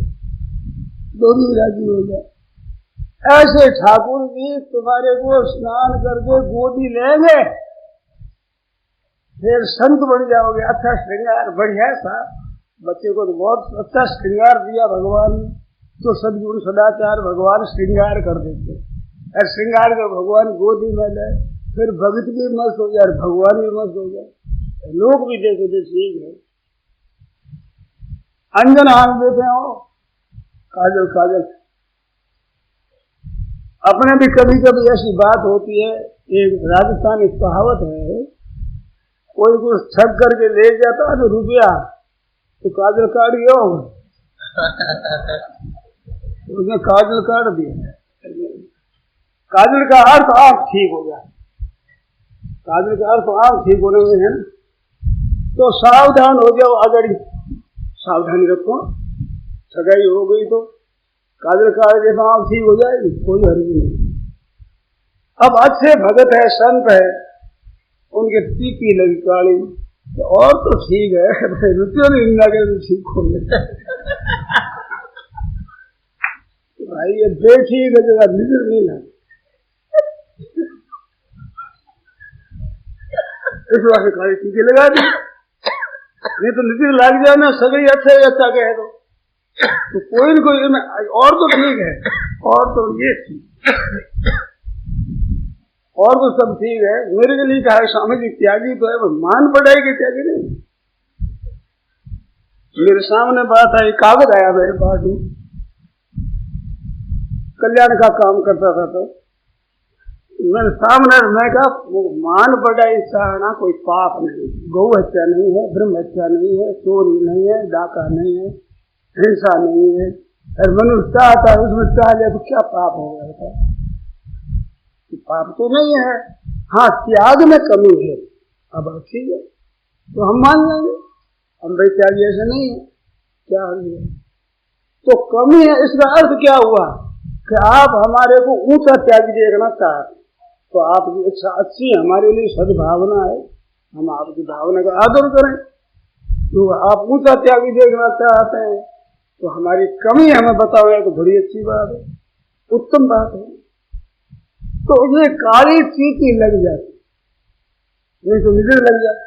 दोनों राजी हो जाए। ऐसे ठाकुर जी तुम्हारे को स्नान करके गोदी लेंगे, फिर संत बन जाओगे। अच्छा श्रृंगार बढ़िया था, बच्चे को तो बहुत अच्छा श्रृंगार दिया भगवान ने, तो सदगुरु सदाचार भगवान श्रृंगार कर देते, और श्रृंगार कर भगवान गोदी में ले, फिर भगत भी मस्त हो जाए, भगवान भी मस्त हो जाए, लोग भी देखे थे ठीक है। अंजन आंख देते हो, काजल काजल। अपने भी कभी कभी ऐसी बात होती है, एक राजस्थानी कहावत है, कोई कुछ ठग करके ले जाता है रुपया, तो काजल काट गया होगा, उसने काजल काट दिया। काजल का अर्थ आंख ठीक हो गया, काजल का अर्थ आंख ठीक होने में है, तो सावधान हो जाओ, अगर सावधानी रखो, ठगाई हो गई तो काजल काट के तो आंख ठीक हो जाएगी, कोई हर्ज नहीं। अब अच्छे भगत है, संत है, उनके टीकी लगी काली, तो और तो ठीक है, रुपये निंदा के ठीक हो गए। भाई ये बेठी जगह नजर नहीं लगा, इस वाले काली टीके लगा दी, नहीं तो नजर लग जाए ना, सभी अच्छा ही अच्छा कहे तो कोई न कोई और तो ठीक है, और तो ये ठीक, और तो सब ठीक है। मेरे के लिए कहा स्वामी जी त्यागी तो है, मान पड़ेगी त्यागी नहीं। मेरे सामने बात आई, कागज आया मेरे पास, कल्याण का काम करता था, तो मेरे सामने मैं कहा मान बढ़ाई चाहना कोई पाप नहीं, गौ हत्या नहीं है, ब्रह्म हत्या नहीं है, चोरी नहीं है, डाका नहीं है, हिंसा नहीं है, और मनुष्य चाहता है उसमें चाह लिया तो क्या पाप हो गया था? पाप तो नहीं है, हाँ त्याग में कमी है। अब ठीक है तो हम मान लेंगे, हम भाई त्यागी ऐसे नहीं है, क्या है तो कमी है। इसका अर्थ क्या हुआ कि आप हमारे को ऊंचा त्यागी देखना चाहते, तो आपकी इच्छा अच्छी है, हमारे लिए सद्भावना है, हम आपकी भावना का आदर करें। तो आप ऊंचा त्यागी देखना चाहते हैं तो हमारी कमी हमें बताओ, तो बड़ी अच्छी बात है, उत्तम बात है। तो ये काली चीटी लग जाती, नहीं तो निजर लग जाती।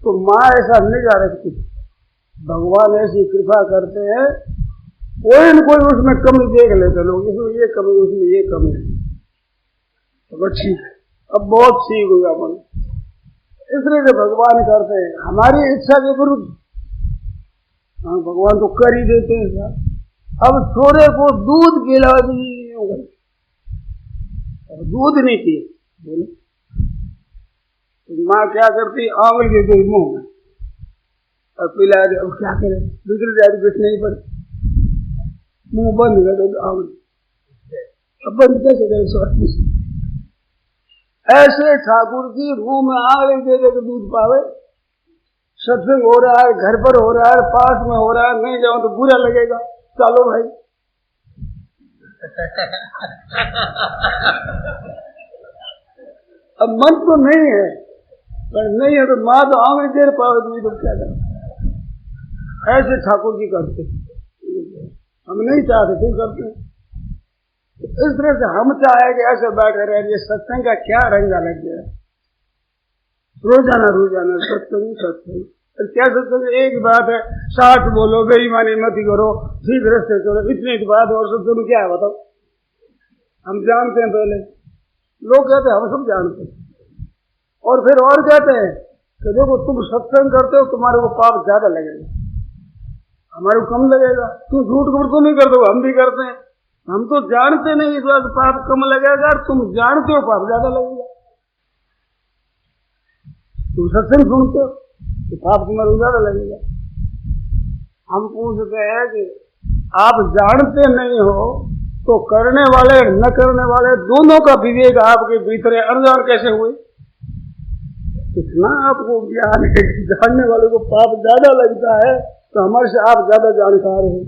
तो माँ ऐसा निगाह रखती, भगवान ऐसी कृपा करते हैं, कोई न कोई उसमें कमी देख लेते लोग, इसमें ये कमी, उसमें ये कमी, तो ठीक है, अब बहुत सीख होगा मन। इसलिए भगवान करते हैं हमारी इच्छा के विरुद्ध, हाँ भगवान तो कर ही देते हैं। अब छोरे को दूध पिला दी, दूध नहीं पिए, बोले तो माँ क्या करती, आंवल के गई मुंह में और पिला दे। अब क्या करे, दूसरी जाति कुछ नहीं पर मुंह बंद कर दो, आंवल अब बंद कैसे करे स्वास्थ्य। ऐसे ठाकुर जी मुंह में आंवल दे दे तो दूध पावे, सत्संग हो रहा है, घर पर हो रहा है, पास में हो रहा है, नहीं जाओ तो बुरा लगेगा, चलो भाई। अब मन तो नहीं है, पर नहीं है तो माँ तो आंगली देर पावे तो क्या करना। ऐसे ठाकुर जी करते, हम नहीं चाहते थे करते। इस तरह से हम चाहे कि ऐसे बैठे रहे, सत्संग का क्या रंगा लग गया, रोजाना रोजाना सत्संग सत्संग। क्या सत्संग? एक बात है, 60 बोलो, बेईमानी मत करो, ठीक रास्ते चलो, इतनी बात। और सत्संग क्या है बताओ? हम जानते हैं, पहले लोग कहते हैं हम सब जानते हैं, और फिर और कहते हैं कि देखो तुम सत्संग करते हो, तुम्हारे को पाप ज्यादा लगेगा, हमारे को कम लगेगा। तुम झूठ कबूठ तुम ही करते हो, हम भी करते हैं। हम तो जानते नहीं इस बात पाप कम लगेगा, तुम जानते हो पाप ज्यादा लगेगा। तुम सत्संग सुनते हो तो पाप तुम्हारे ज्यादा लगेगा। हम पूछते हैं कि आप जानते नहीं हो तो करने वाले न करने वाले दोनों का विवेक आपके भीतर है, अनजान कैसे हुए? इतना आपको ज्ञान है कि जानने वाले को पाप ज्यादा लगता है, तो हमारे से आप ज्यादा जानकार हो।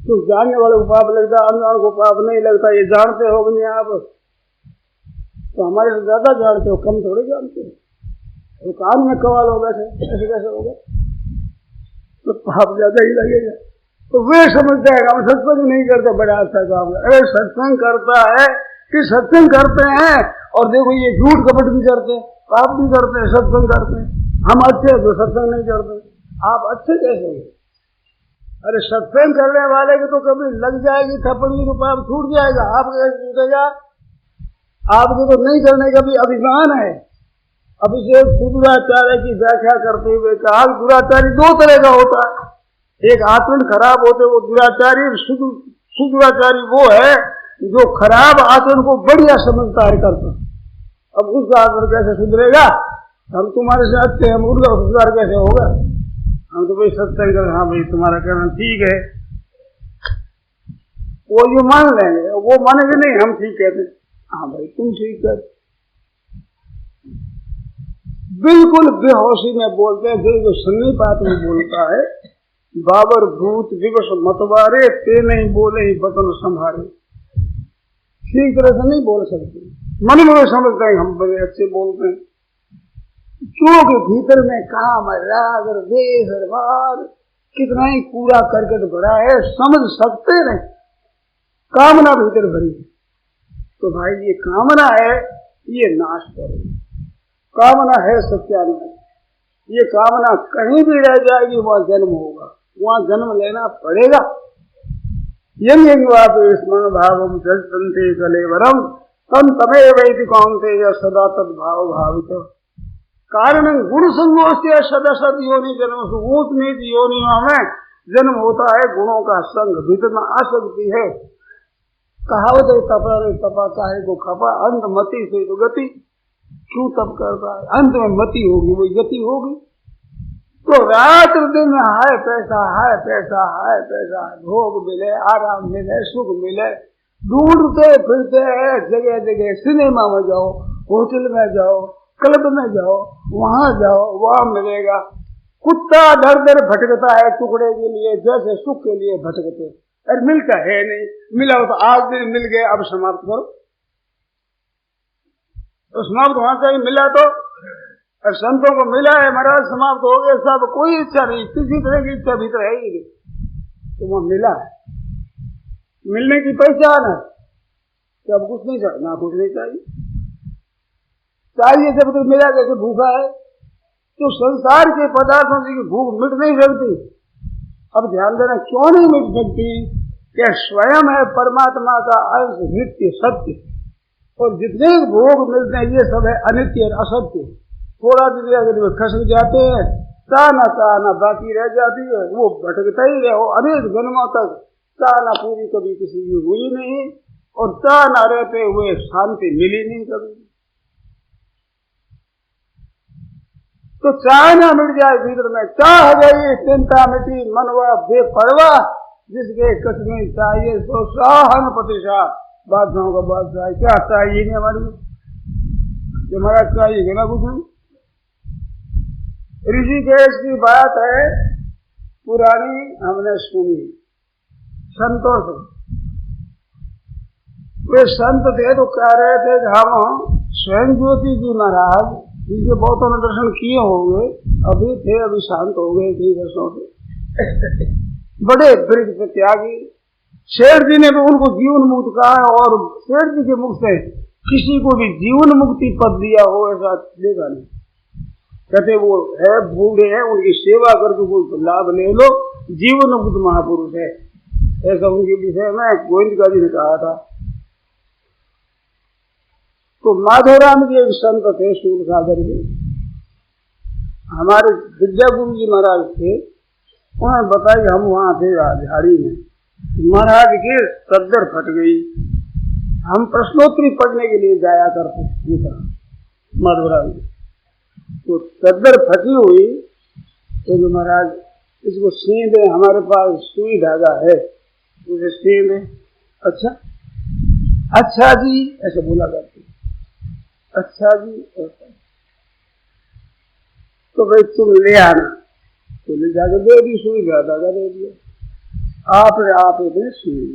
तो जानने वाले को पाप लगता है, अनजान को पाप नहीं लगता, ये जानते हो नहीं आप, तो हमारे से ज्यादा जानते हो, कम थोड़े जानते हो। तो कान में कवाल हो बैठे, ऐसे कैसे होगा? तो पाप ज्यादा ही लगेगा। तो वे समझते हैं हम सत्संग नहीं करते, बड़ा अच्छा काम है। अरे सत्संग करता है कि सत्संग करते हैं, और देखो ये झूठ कपट भी करते हैं, पाप भी करते हैं, सत्संग करते हैं। हम अच्छे जो सत्संग नहीं करते, आप अच्छे कैसे हो? अरे सत्संग करने वाले की तो कभी लग जाएगी थप्पड़ी तो पाप छूट जाएगा, आपके कैसे छूटेगा? आपको तो नहीं करने का भी अभिमान है। अब इसे दुराचार्य की व्याख्या करते हुए कहा, दुराचारी 2 तरह का होता है। एक आचरण खराब होते वो दुराचारी, सुदुराचारी वो है जो खराब आचरण को बढ़िया समझता है करता। अब उसका आचरण कैसे सुधरेगा? हम तुम्हारे से अच्छे हैं, उनका सुधार कैसे होगा? हम तो भाई सत्संग कर, हाँ भाई तुम्हारा कहना ठीक है, वो जो मान लेंगे, वो मानेंगे नहीं, हम ठीक कहते, हाँ भाई तुम ठीक कहते। बिल्कुल बेहोशी में बोलते हैं, जो सुननी बात में बोलता है, बाबर भूत विवश मतवारे, ते नहीं बोले ही बतन संभारे। ठीक तरह से नहीं बोल सकते, मन में समझते हैं हम बड़े अच्छे बोलते हैं, क्योंकि भीतर में काम राग देश वार कितना ही कूड़ा करकट भरा है, समझ सकते नहीं, कामना भीतर भरी है। तो भाई ये कामना है, ये नाश करो। कामना है सत्यानाश, ये कामना कहीं भी रह जाएगी, वहां जन्म होगा, वहां जन्म लेना पड़ेगा। यंग भावम चलते कलेवरम तम तमे वैति कौनते सदा तद भाव भावित कारण गुण संगोष्ठी सदा सद योनि जन्म से ऊंच नीच योनियों में जन्म होता है, गुणों का संग भीतर में आ सकती है। कहावत है तपा रे तपा काहे को खपा, अंत मति से तो गति। क्यों तप करता है? अंत में मति होगी, वही गति होगी। तो रात दिन हाय पैसा हाय पैसा हाय पैसा, भोग मिले, आराम मिले, सुख मिले, ढूंढते फिरते हैं जगह जगह। सिनेमा में जाओ, होटल में जाओ, क्लब में जाओ, वहां मिलेगा। कुत्ता दर दर भटकता है टुकड़े के लिए, जैसे सुख के लिए भटकते। अरे मिलता है नहीं, मिला हो तो आज दिन मिल गए, अब समाप्त करो, तो समाप्त होना चाहिए। मिला तो संतों को मिला है महाराज, समाप्त हो गए सब, कोई इच्छा नहीं, किसी तरह की इच्छा भीतर है ही नहीं। तो वहां मिला है, मिलने की पहचान है कि अब कुछ नहीं चाहिए, ना कुछ नहीं चाहिए जब तक मिला कैसे भूखा है। तो संसार के पदार्थों की भूख मिट नहीं सकती। अब ध्यान देना, क्यों नहीं मिट सकती? कि स्वयं है परमात्मा का अंश, नित्य सत्य, और जितने भोग मिलते हैं ये सब है अनित्य और असत्य। थोड़ा दिन अगर वे खसक जाते हैं, चाहना बाकी रह जाती है, वो भटकता ही रहे, अनेक जन्मों तक चाहना पूरी कभी किसी की हुई नहीं, और चाहना रहते हुए शांति मिली नहीं कभी। तो चाहना मिट जाए भीतर में, चाह गई चिंता मिटी मनवा बेपरवाह, जिसके कुछ नहीं चाहिए तो साहन प्रतिशा, बादशाहों का बादशाह। क्या चाहिए नहीं हमारे, हमारा चाहिए ना कुछ नहीं। ऋषिकेश की बात है पुरानी, हमने सुनी संतों से। वे संत थे तो कह रहे थे कि हम स्वयं ज्योति जी महाराज जिनके बहुतों ने दर्शन किए होंगे, अभी थे, अभी शांत हो गए कई वर्षों से, बड़े वृद्ध त्यागी। शेर जी ने भी उनको जीवन मुक्त कहा है, और शेर जी के मुख से किसी को भी जीवन मुक्ति पद दिया हो ऐसा देखा नहीं। कहते वो है बूढ़े हैं, उनकी सेवा करके कोई लाभ ले लो, जीवन मुक्त महापुरुष है, ऐसा उनके विषय में गोविंद जी ने कहा था। तो माधोराम जी एक संत थे सूरसागर के, हमारे विद्या गुरु जी महाराज थे। उन्होंने बताया कि हम वहां थे झाड़ी में, महाराज की सद्दर फट गई, हम प्रश्नोत्तरी पढ़ने के लिए जाया करते थे माधोराम जी। तो सद्दर फटी हुई तो महाराज इसको सी दे, हमारे पास सुई धागा है, उसे सी दे। अच्छा अच्छा जी ऐसे बोला करते, अच्छा जी ऐसा। तो भाई तुम ले आना, तो ले जाकर दे दी, सुई धागा दे दिया, आपने आप इतने सुई,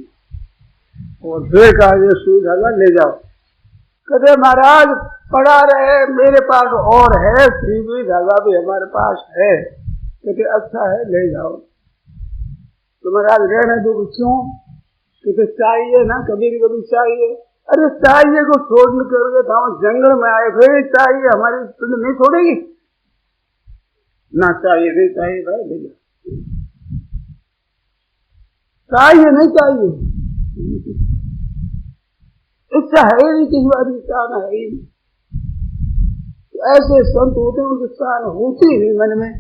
और फिर कहा ये सुई धागा ले जाओ। कहते महाराज पड़ा रहे, मेरे पास और है, सुई धागा भी हमारे पास है। कहते अच्छा है ले जाओ। तो महाराज रहने दो, क्यों? कहते चाहिए ना, कभी कभी चाहिए। अरे चाहिए को छोड़ने करके था, जंगल में आए, फिर चाहिए हमारी तुम नहीं छोड़ेगी ना? चाहिए नहीं चाहिए भाई ले जाओ, चाहिए नहीं चाहिए, इच्छा है नहीं, किसी बात की इच्छा है ही। ऐसे संत होते हैं, उनकी इच्छा होती ही मन में।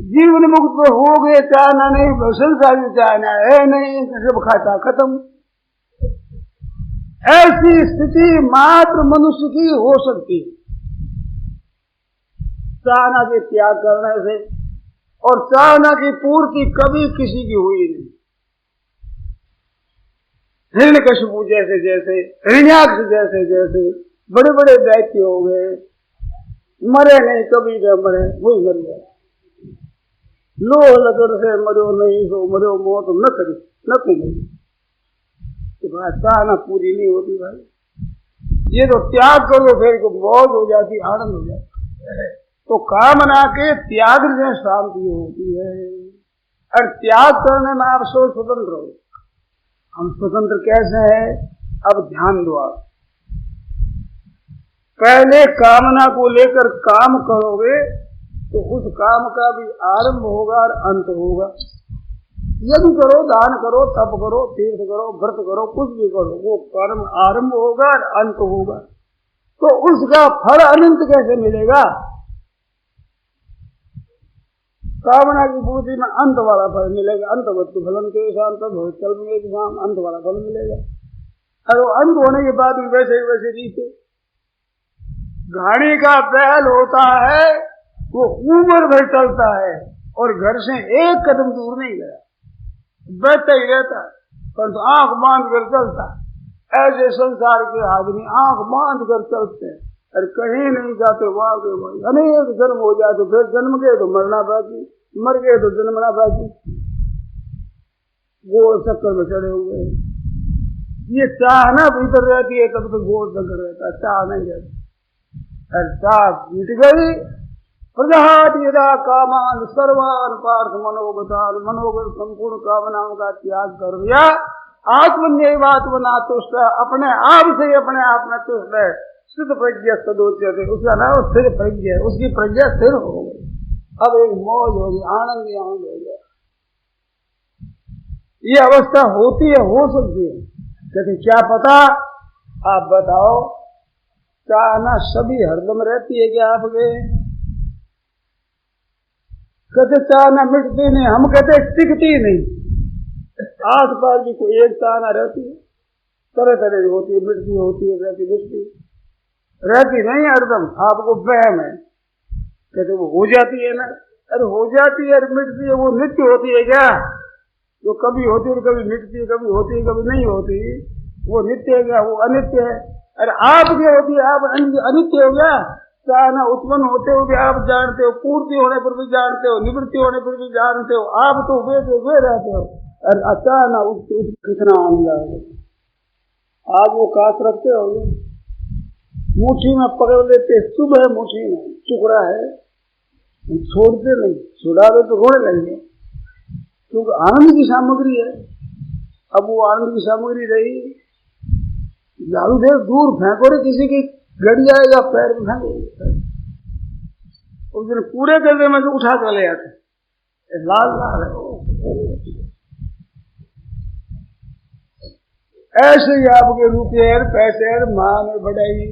जीवन मुक्त हो गए, चाहना नहीं, संसार में चाहना है नहीं, सब खाता खत्म। ऐसी स्थिति मात्र मनुष्य की हो सकती है चाहना के त्याग करने से, और चाहना की पूर्ति कभी किसी की हुई नहीं। हिरण्यकशिपु जैसे जैसे, हिरण्याक्ष जैसे जैसे बड़े बड़े दैत्य हो गए, मरे नहीं, कभी न मरे, वही मर गया। लोह लगन से मरो नहीं, सो मरो मौत न करी न करी। चाहना पूरी नहीं होती भाई। ये तो त्याग करो, फिर को मौज हो जाती, आनंद हो जाता। तो कामना के त्याग में शांति होती है, और त्याग करने में आप स्वतंत्र हो। हम स्वतंत्र कैसे हैं? अब ध्यान दो आप, पहले कामना को लेकर काम करोगे तो उस काम का भी आरंभ होगा और अंत होगा। यदि करो, दान करो, तप करो, तीर्थ करो, व्रत करो, कुछ भी करो, वो कर्म आरंभ होगा और अंत होगा। तो उसका फल अनंत कैसे मिलेगा? कामना की पूर्ति में अंत वाला फल मिलेगा, अंतवत्तु फलम तेषां तद्भविष्यति, अंत वाला फल मिलेगा। और अंत होने के बाद भी वैसे ही वैसे जीते। गाड़ी का बैल होता है, वो उम्र भर चलता है और घर से एक कदम दूर नहीं गया, बैठा ही रहता, परंतु आंख बांध कर चलता। ऐसे संसार के आदमी आंख बांध कर चलते हैं और कहीं नहीं जाते, वहां के वहीं अनेक जन्म हो जाए, तो फिर जन्म गए तो मरना बाकी, मर गए तो जन्मना बाकी, गोल चक्कर में चढ़े हुए हैं। ये चाहना भीतर रहती है तब तो गोल चक्कर रहता है, चाह नहीं रहती। और चाह मिट गई, प्रजात यदा कामान सर्वान पार्थ मनोगतान, मनोगत संपूर्ण कामनाओं का त्याग कर दिया, आत्मन्यवात्मना तुष्ट, अपने आप से अपने आप में तुष्ट है। स्थित प्रज्ञा सदोच्यते, उसका नाम स्थिर प्रज्ञा, उसकी प्रज्ञा स्थिर हो गई। अब एक मौज हो गई, आनंद आनंद हो गया। ये अवस्था होती है, हो सकती है, लेकिन क्या पता, आप बताओ, चाहना सभी हरदम रहती है क्या आपके? कहते चाहना मिटती नहीं, हम कहते टिकती नहीं। आस पास भी कोई एक चाहना रहती है, तरह तरह की होती है, मिटती होती है, रहती मिटती रहती नहीं हरदम। आपको वहम है, कहते वो हो जाती है ना, अरे हो जाती है, मिटती है, वो नित्य होती है क्या? जो कभी होती है कभी मिटती है, कभी होती है कभी नहीं होती, वो नित्य है क्या? वो अनित्य है। अरे आप क्या होती है, आप अनित्य हो गया, चाहना उत्पन्न होते हुए भी आप जानते हो, पूर्ति होने पर भी जानते हो, निवृत्ति होने पर भी जानते हो, आप तो वे रहते हो। और अचानक कितना आनंद है। आज वो काश रखते हो, मुट्ठी में पकड़ लेते, सुबह मुट्ठी में टुकड़ा है, छोड़ते नहीं, छुड़ा दे तो रोने लगेंगे, क्योंकि आनंद की सामग्री है। अब वो आनंद की सामग्री रही, झाड़ू दे दूर फेंको रे, किसी की गड़ जाएगा, पैर में फेंको। उस दिन पूरे करने में तो उठा कर ले आते, लाल लाल है। ऐसे ही आपके रुपये पैसे मान बढ़ाई,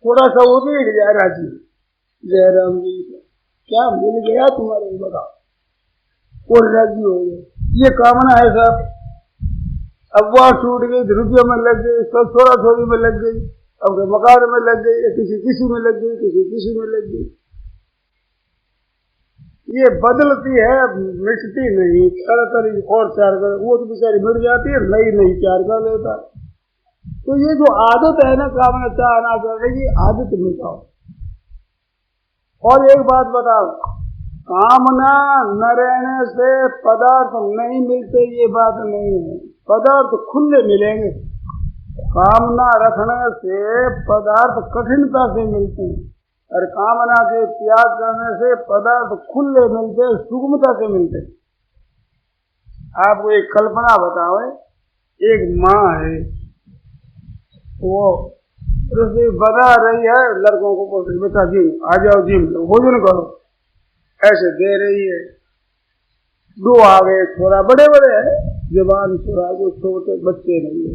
थोड़ा सा वो देख जाए राजी जयराम जी क्या मिल गया तुम्हारे, बताओ और राजी हो गए। ये कामना है साहब। अब वह टूट गई, रुपये में लग गई, सब थोड़ा थोड़ी में लग गई, अब मकान में लग गई, किसी में लग गई, किसी में लग गई। ये बदलती है, मिटती नहीं। तरह और चार कर, वो तो बेचारी मिट जाती है, नई चार कर लेता। तो ये जो आदत है ना, कामना चाहना करने की आदत मिटाओ। और एक बात बताओ, कामना न रहने से पदार्थ नहीं मिलते, ये बात नहीं है। पदार्थ खुले मिलेंगे। कामना रखने से पदार्थ कठिनता से मिलते हैं, और कामना के त्याग करने से पदार्थ खुले मिलते, सुगमता से मिलते। आपको एक कल्पना बताओ, एक माँ है, वो रसोई बना रही है, लड़कों को बोल रही बेटा जिम आ जाओ, जिम भोजन करो, ऐसे दे रही है। दो आ गए छोरा, बड़े बड़े है, जवान छोरा, जो छोटे बच्चे नहीं है,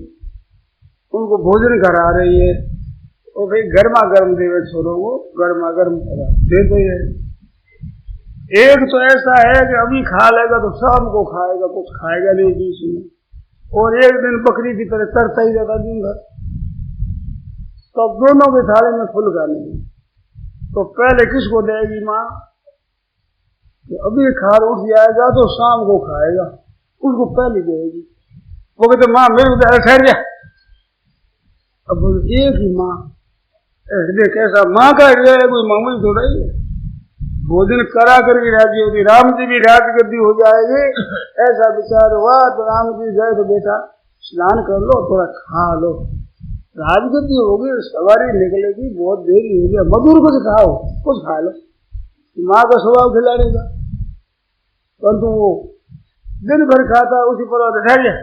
उनको भोजन करा रही है। और भाई गर्मा गर्म देवे छोरों को, गर्मा गर्म दे दो। एक तो ऐसा है कि अभी खा लेगा तो शाम को खाएगा, कुछ खाएगा नहीं बीच में, और एक दिन बकरी की तरह तरता ही रहता दिन भर। तो दोनों के थाली में फुल खाने, तो पहले किसको देगी माँ? अभी खार उठ जाएगा तो शाम को खाएगा, उसको पहले देगी। वो कहते माँ मेरे को ठहर जा। अब एक ही माँ, हृदय कैसा माँ का हृदय है, कोई मामूली थोड़ा ही है। भोजन करा करके राजी होती, राम जी भी राजगद्दी हो जाएगी। ऐसा विचार हुआ तो राम जी गए तो बेटा स्नान कर लो, थोड़ा खा लो, राजगद्दी होगी, सवारी निकलेगी, बहुत देरी हो गया, मधुर कुछ खाओ, कुछ खा लो। माँ का स्वभाव खिलाने का, परंतु वो दिन भर खाता, उसी पर ठहर जा,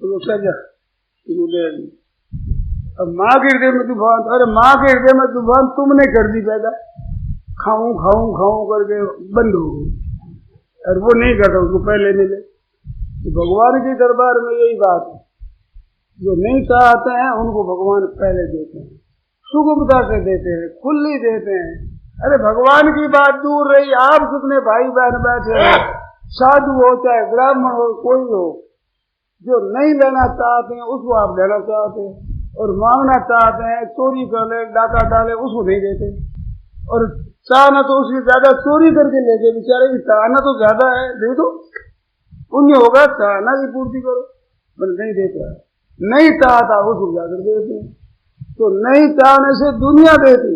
तो ठहर जा। अब माँ के हृदय में तूफान, अरे माँ के हृदय में तूफान तुमने कर दी पैदा, खाऊं खाऊं खाऊं करके बंद हो गई, और वो नहीं करता, उसको पहले मिले। तो भगवान के दरबार में यही बात है, जो नहीं चाहते हैं उनको भगवान पहले देते हैं, सुगमता से देते हैं, खुली देते हैं। अरे भगवान की बात दूर रही, आप कितने भाई बहन बैठे हैं, साधु हो चाहे ब्राह्मण हो, कोई हो, जो नहीं लेना चाहते हैं उसको आप लेना चाहते हैं, और मांगना चाहते हैं, चोरी कर ले, डाका डाले, उसको नहीं देते, और चाहना तो उसकी ज्यादा चोरी करके लेके बेचारे की चाहना तो ज्यादा है, दे दो पुण्य होगा, चाहना की पूर्ति करो, पर नहीं देता, नहीं चाहता उसको जाकर देते। तो नहीं चाहने से दुनिया देती,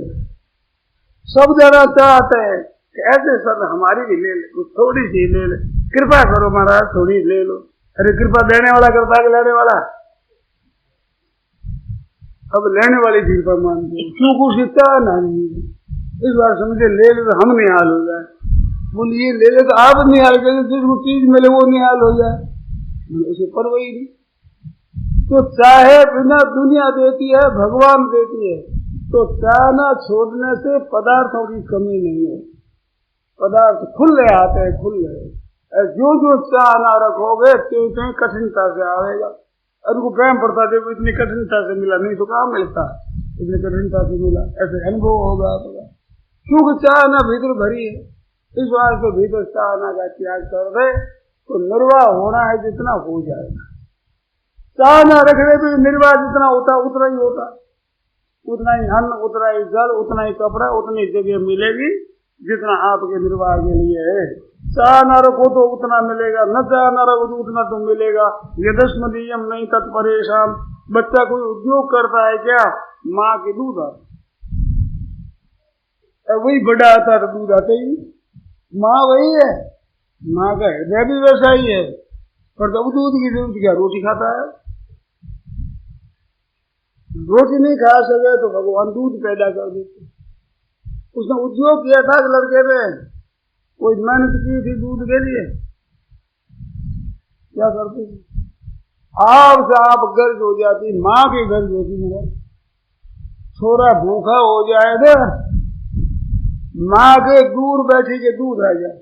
सब जगह चाहते हैं कि ऐसे सब हमारी भी ले ले, कुछ थोड़ी सी ले ले, कृपा करो महाराज थोड़ी ले लो। अरे कृपा देने वाला करता है कि लेने वाला? अब लेने वाली कृपा मानते हैं, क्यों कुछ चाहना नहीं। इस बार समझे ले ले तो हम निहाल हो जाए, बोलिए ले ले तो आप निहाल कर, जिसको चीज मिले वो निहाल हो जाए, उसे परवाही नहीं। तो चाहे बिना दुनिया देती है, भगवान देती है, तो चाहना छोड़ने से पदार्थों की कमी नहीं है, पदार्थ खुले आते हैं, खुले। जो जो चाहना रखोगे तो कठिनता से आएगा, और उनको प्रेम पड़ता है, देखो इतनी कठिनता से मिला, नहीं तो कहाँ मिलता, इतनी कठिनता से मिला, ऐसे अनुभव होगा आपका। क्योंकि चाहना भीतर भरी है, इस बार तो भीतर चाहना का त्याग कर दे तो निर्वाह होना है जितना हो जाएगा। चाहना रखने भी निर्वाह जितना होता उतना ही होता, उतना ही अन्न, उतना ही जल, उतना ही कपड़ा, उतनी जगह मिलेगी जितना आपके निर्वाह के लिए है। चाह न रखो तो उतना मिलेगा, न चाह न रखो तो उतना तो मिलेगा। यदस्मदीयम नहीं तत्परेशान। बच्चा कोई उद्योग करता है क्या? माँ के दूध आता, वही बड़ा आता तो दूध आते ही। माँ वही है, माँ का हृदय भी वैसा ही है, पर तब दूध की जरूरत क्या, रोटी खाता है। रोटी नहीं खा सके तो भगवान दूध पैदा कर देते। उसने उद्योग किया था कि लड़के ने कोई मेहनत की थी दूध के लिए, क्या करते थे, आप से आप गर्ज हो जाती, माँ की गर्ज होती, मगर छोरा भूखा हो जाए ना, माँ के दूर बैठी के दूध आ जाए,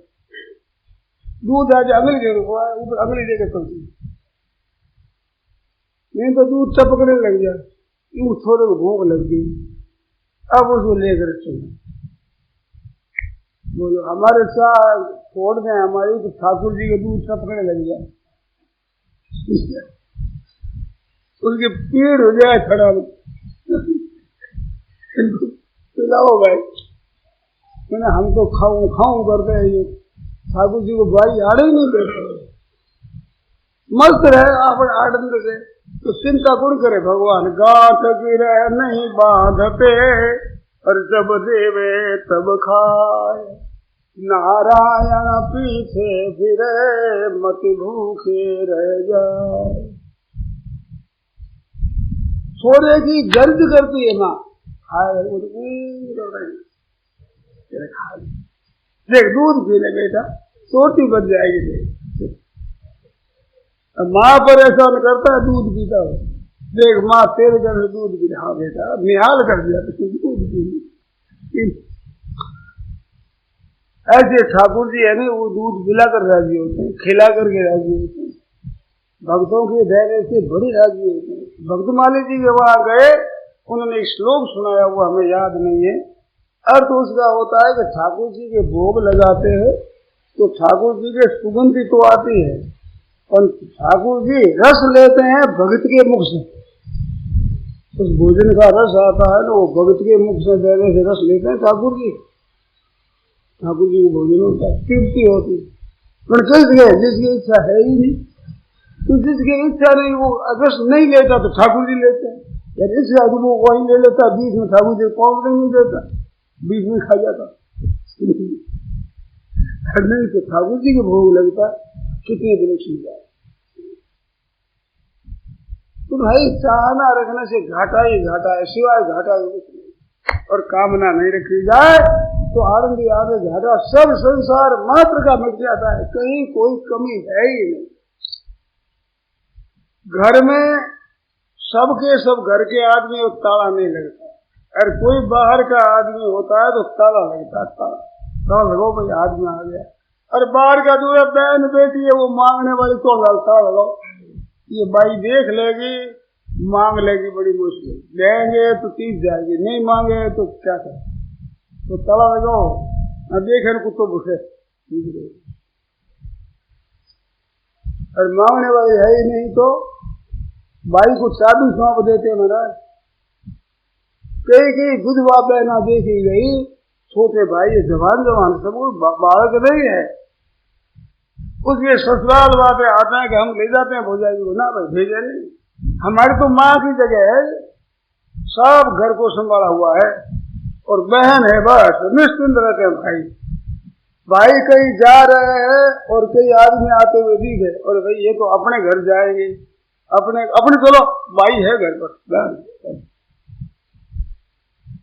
अगली जगह ऊपर अगली जगह चलती, नहीं तो दूध टपकने लग जाए। यूं छोरे को भूख लग गई, अब उसको लेकर चलो, बोलो हमारे साथ छोड़ दें हमारी, तो ठाकुर जी के दूध टपकने लग जाए, उसके पीड़ हो जाए खड़ा, पिलाओ भाई। मैंने हम तो खाऊं करते हैं, ये ठाकुर जी को भाई आड़े ही नहीं देते, मस्त रहे आप आनंद से, तो चिंता कौन करे भगवान। गांठ गिरे नहीं बांध पे, और जब देवे तब खाए, नारायण पीछे फिरे मत भूखे रह जाए। छोरे की गर्ज करती है माँ, खाए देख दूध पी ले बेटा, सोटी बच जाएगी। माँ परेशान करता है, दूध पीता हो, देख माँ तेरे घर में दूध पी, हाँ बेटा निहाल कर दिया तो दूध पी। ऐसे ठाकुर जी है ना, वो दूध पिला कर राजी होते हैं, खिला करके राजी होते हैं, भक्तों के धैर्य से बड़ी राजी होते हैं। भक्तमाली जी के वहां गए, उन्होंने एक श्लोक सुनाया, वो हमें याद नहीं है, अर्थ उसका होता है कि ठाकुर जी के भोग लगाते हैं तो ठाकुर जी के सुगंधी तो आती है, और ठाकुर जी रस लेते हैं भगत के मुख से, उस भोजन का रस आता है ना, वो भगत के मुख से देने से रस लेते हैं ठाकुर जी। ठाकुर जी को भोजन होता है, तृप्ति होती है, पर जिसकी इच्छा है ही नहीं, तो जिसकी इच्छा नहीं वो रस नहीं लेता तो ठाकुर जी लेते हैं, यार इच्छा वो वही ले लेता, बीच में ठाकुर जी कौन नहीं देता, बीच में खा जाता नहीं, तो ठाकुर जी के भोग लगता कितने दिन खिल जाए। तो भाई चाहना रखने से घाटा ही घाटा है, सिवाय घाटा ही कुछ नहीं, और कामना नहीं रखी जाए तो आनंदी आगे घाटा सब संसार मात्र का मिट जाता है, कहीं कोई कमी है ही नहीं। घर में सबके सब घर के आदमी और ताला नहीं लगता, अगर कोई बाहर का आदमी होता है तो ताला लगता है, ताला लगाओ भाई आदमी आ गया, और बाहर का जो है बहन बेटी है वो मांगने वाली तो ताला लगाओ, ये बाई देख लेगी मांग लेगी, बड़ी मुश्किल, लेंगे तो तीस जाएगी, नहीं मांगे तो क्या करे, तो ताला लगाओ, न देखे न कुत्तों भूखे, और मांगने वाली है ही नहीं तो भाई को चाबी सौंप देते महाराज। कई विधवा बहना देखी गई, छोटे भाई जवान सब बालक नहीं है, उसके ससुराल वाले आते हैं कि हम ले जाते हैं भौजाई को, ना भाई भेजे नहीं, हमारी तो माँ की जगह है, सब घर को संभाला हुआ है और बहन है, बस निश्चिंत रहते हैं। भाई कहीं जा रहे हैं और कई आदमी आते हुए दिखे, और भाई ये तो अपने घर जाएंगे, अपने चलो भाई है घर पर बहन,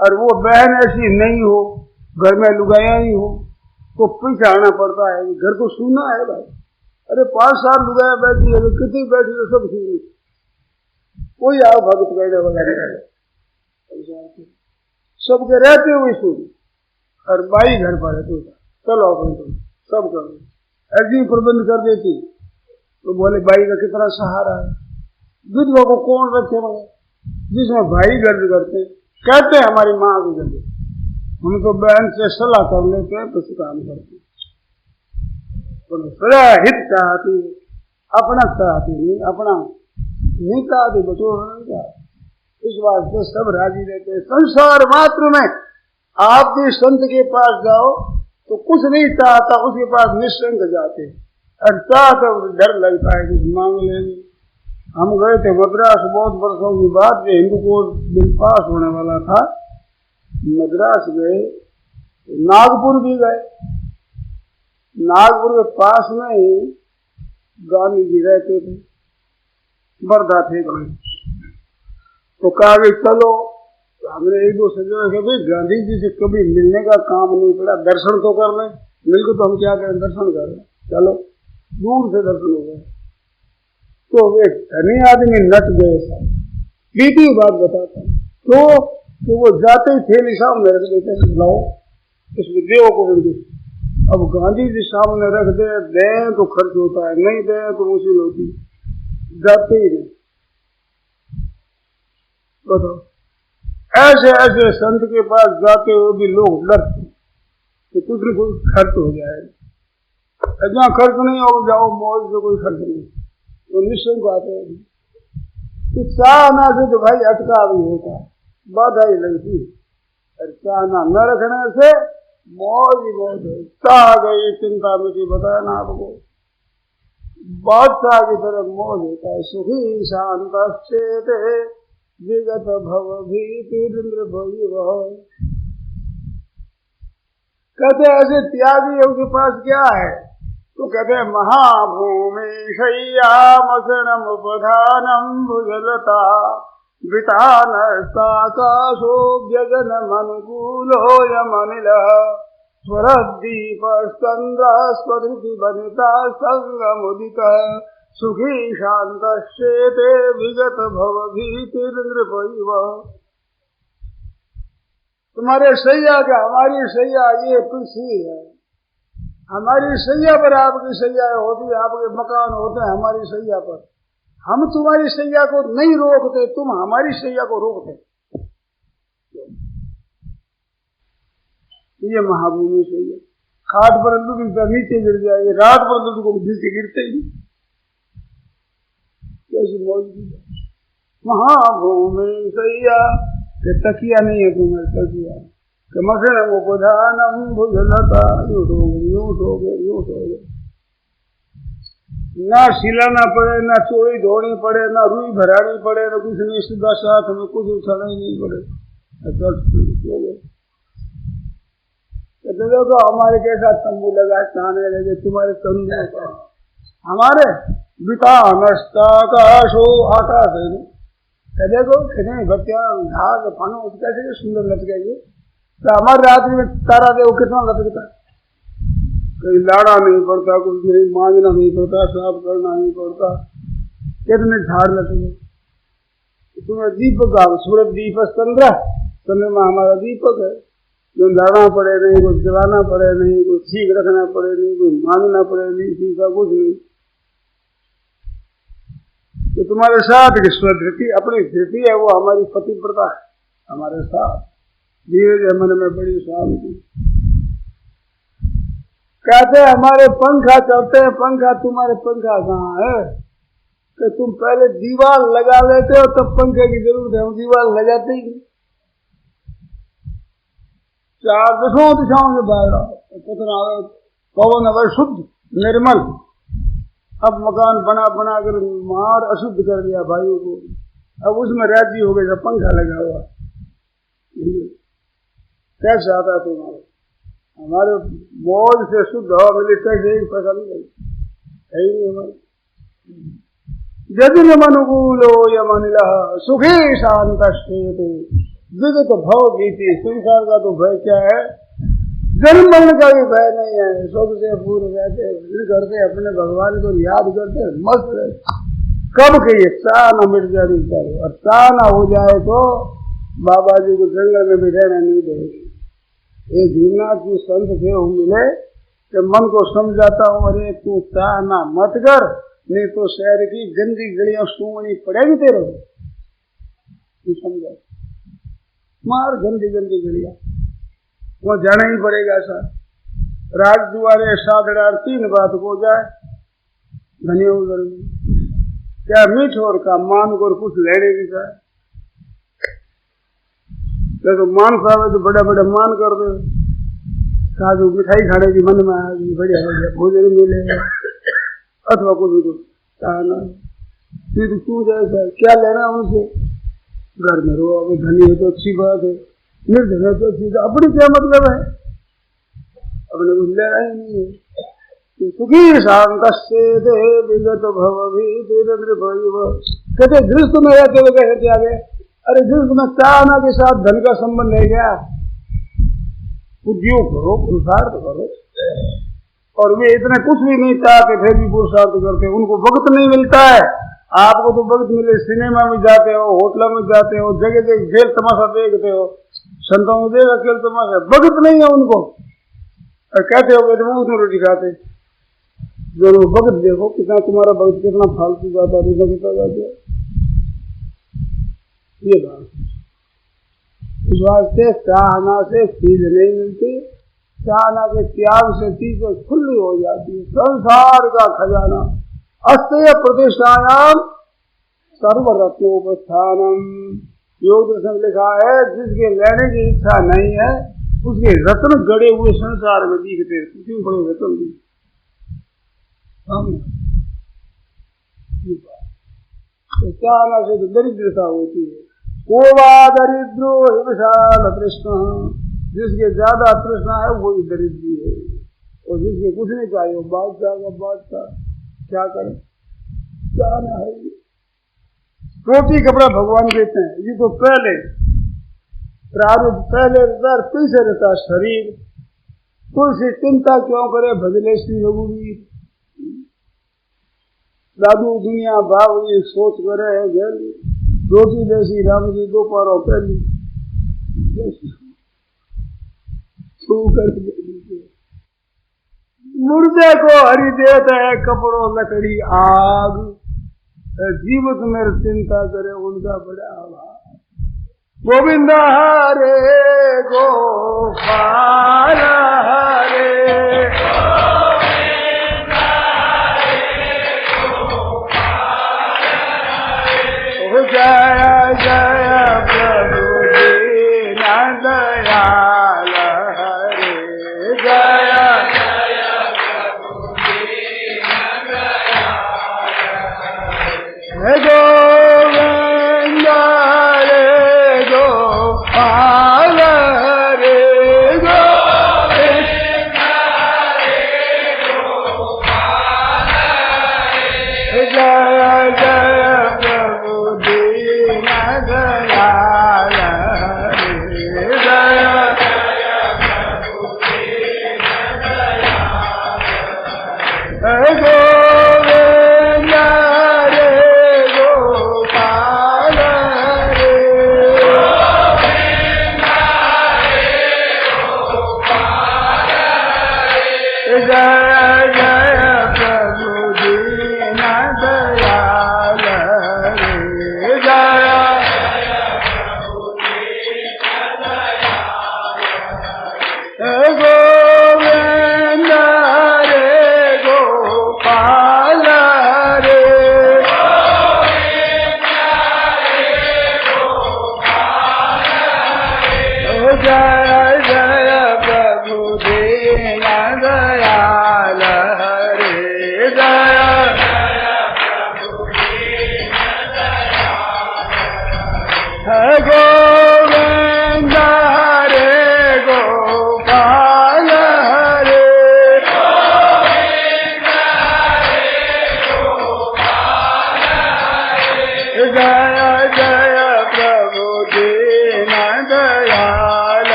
और वो बहन ऐसी नहीं हो, घर में लुगाया ही हो तो पीछे आना पड़ता है, घर को सुनना है भाई। अरे 5 साल लुगाया बैठी है तो कितनी बैठी है, सब सुनी, कोई आओ भगत बैठे वगैरह सबके रहते हुए सुन, और बाई घर पर है तो चलो अपने तो सब करो, ऐसी प्रबंध कर देती तो बोले भाई का कितना सहारा है, विधवा को कौन रखे मगर, जिसमें भाई गर्ज करते कहते हैं हमारी माँ की गर्ज, हम तो बहन से सलाह कर लेते हैं कुछ काम करते, तो हित चाहती है, अपना चाहती नहीं, अपना नहीं चाहती बचो नहीं चाहती, इस वास्ते सब राजी रहते हैं। संसार मात्र में आप भी संत के पास जाओ तो कुछ नहीं चाहता, उसके पास निश्चिंत जाते, और चाहते डर लगता है कुछ मांग लेंगे। हम गए थे मद्रास, बहुत वर्षों की बात, हिंदू को बिल पास होने वाला था, मद्रास गए नागपुर भी गए। नागपुर के पास में ही गांधी जी रहते थे, वर्धा थे गांधी। तो कहा कि चलो, हमने एक दो सज्जनों के भाई गांधी जी से कभी मिलने का काम नहीं पड़ा, दर्शन तो कर लें। मिलकर तो हम क्या करें, दर्शन कर लें। चलो, दूर से दर्शन हो गए। तो वे धनी आदमी नट गए साहब। बीती बात बताता हूँ। तो वो जाते ही थैली सामने रख देते, लाओ इसमें देव को बिल्कुल। अब गांधी जी सामने रख दे, दें तो खर्च होता है, नहीं दें तो मुश्किल होती, जाते ही नहीं। बताओ, ऐसे ऐसे संत के पास जाते हुए भी लोग डरते तो कुछ न कुछ खर्च हो जाएगा। जहाँ खर्च नहीं हो जाओ मौज से, कोई खर्च नहीं, तो निश्चित आते हैं। तो चाहना से तो भाई अटका भी होता, बाधा ही लगती। और चाहना न रखने से मौज ही मौज है। चाह गई चिंता मिटी, बताया ना आपको, बादशाह की तरफ मौज होता है। सुखी शांत चेते विगत भव भीतिरिंद्र भई वह। कहते ऐसे त्यागी के पास क्या है? तो कहते महाभूमि शय्या मसनम उपधानम भुजलता वितान साकाशो व्यजन मनुकूलो यमनिल स्वरदीप चंद्र स्वधृति बनिता संगमुदित सुखी शांत शेते विगत भव भीतिरिंद्रपैव। तुम्हारे सैया का हमारी सैया ये पृथ्वी है। हमारी सैया पर आपकी सैया होती है, आपके मकान होते हैं हमारी सैया पर। हम तुम्हारी सैया को नहीं रोकते, तुम हमारी सैया को रोकते। ये महाभूमि सैया, खाट पर नीचे गिर जाए, रात पर को नीचे गिरते ही कैसी मौज की। महाभूमि सैया के तकिया नहीं है तुम्हें, तकिया के मसनम उपधानम भुजलता। यूं सो गए, यूं सो गए, यूं सो गए। ना सिलाना पड़े, ना चोरी धोनी पड़े, ना रुई भरानी पड़े, ना कुछ नहीं, सीधा साथ में कुछ उठाना ही नहीं पड़े। सो गए। तो हमारे कैसा तंबू लगा, चाहने लगे तुम्हारे तंबू का। हमारे बिता नष्टा आकाशो, आकाश है देखो कितने बच्चा घास फानो कैसे सुंदर लटक गए। तो हमारे रात्रि में तारा देखो कितना लटकता है, कहीं लाड़ा नहीं पड़ता, कुछ नहीं, मांझना नहीं पड़ता, साफ करना नहीं पड़ता, कितने झाड़ लटके। तुम्हें दीपक का सूरज दीप चंद्र, चंद्रमा हमारा दीपक है, जो लाना पड़े नहीं, कुछ जलाना पड़े नहीं, कुछ ठीक रखना पड़े नहीं, कुछ मांगना पड़े नहीं, सीखा कुछ नहीं। तो तुम्हारे साथ की स्वधृति, अपनी धृति है वो हमारी पतिव्रता है, हमारे साथ धीरे मन में बड़ी शांति। कहते हमारे पंखा चलते हैं, पंखा तुम्हारे पंखा कहाँ है? कि तुम पहले दीवार लगा लेते हो तब पंखे की जरूरत है, हम दीवार लगाते ही नहीं। चार दिशाओं से बाहर कितना पवन अगर शुद्ध निर्मल। अब मकान बना बना कर मार अशुद्ध कर दिया भाइयों को, अब उसमें राजी हो गए, पंखा लगा हुआ। कैसे आता तुम्हारे? हमारे मौज से शुद्ध हवा मिली, कैसे एक पैसा नहीं लगी हमारे। यदि अनुकूलो यमनिल सुखी शांत विगत भव भीति। संसार का तो भय क्या है? जन्म मरण का भी भय नहीं है। सुख से पूर्ण रहते करते, अपने भगवान को याद करते, मस्त रहते। कब कहिए चाह न मिट जाए, और चाह न हो जाए तो बाबा जी को जंगल में भी रहना नहीं देंगे। एक भीमनाथ जी संत थे, वो मिले कि मन को समझाता हूँ, अरे तू चाह ना मत कर, नहीं तो शहर की गंदी गलियां सूंघनी पड़ेगी तेरे को। तू समझा, मार गंदी गंदी गलियां, वहां जाना ही पड़ेगा। ऐसा राज दुआरे 7:30 बात हो जाए, धन्यवाद क्या मीठ और का मान को कुछ लेने की जाए। तो मान साहब तो बड़ा बड़ा मान कर दे, काजू मिठाई खाने की मन में आएगी, बढ़िया बढ़िया भोजन मिलेगा, अथवा कुछ कहना फिर तू जैसा क्या लेना उनसे। घर में रो, अभी धनी है तो अच्छी बात है, निर्धन है तो अच्छी, अपनी क्या मतलब है? अपने कुछ लेना ही नहीं है। सुखी शांत दे विगत भव भी कहते गृहस्थ में रहते हुए कैसे त्यागे? अरे गृहस्थ में चाहना के साथ धन का संबंध है क्या? उद्योग करो, पुरुषार्थ करो, और वे इतने कुछ भी नहीं चाहते फिर भी पुरुषार्थ करते, उनको वक्त नहीं मिलता है। आपको तो वक्त मिले, सिनेमा में जाते हो, होटलों में जाते हो, जगह जगह खेल तमाशा देखते हो, संतों में देखा खेल तमाशा, वक्त नहीं है उनको। और कहते हो कि वो उसमें रोटी खाते, जो वक्त देखो कितना तुम्हारा वक्त कितना फालतू जाता है, जाता है। ये बात इस वास्ते चाहना से चीज नहीं मिलती, चाहना के त्याग से चीजें खुली हो जाती है। संसार का खजाना अस्तेय प्रतिष्ठायाम सर्वरत्नोपस्थानम, योग दर्शन लिखा है, जिसके लेने की इच्छा नहीं है उसके रत्न गड़े हुए संसार में दिखते, क्यों बड़े रत्न दिखते। तो चाहना से तो दरिद्रता होती है। कोवा दरिद्रो विशाल तृष्णा, जिसके ज्यादा तृष्णा है वही दरिद्री है, और जिसके कुछ नहीं चाहिए वो बादशाह का बादशाह, क्या करे? चाहना है। रोटी कपड़ा भगवान देते हैं, ये तो पहले प्रारूप पहले पीछे रहता शरीर, तो इसे चिंता क्यों करे? भजले श्री रघुवीर, दादू दुनिया भावनी सोच करे जल्दी, रोटी जैसी राम जी दोपहरों पहली मुर्दे को हरि देता है कपड़ों लकड़ी आग, जीवित में चिंता करे उनका बड़ा आभार। गोविंद हरे गोपाल हरे जय जय प्रभु दीन दयाल हरे, जय जय प्रभु दीन दयाल हरे, गोविंद हरे गोपाल हरे,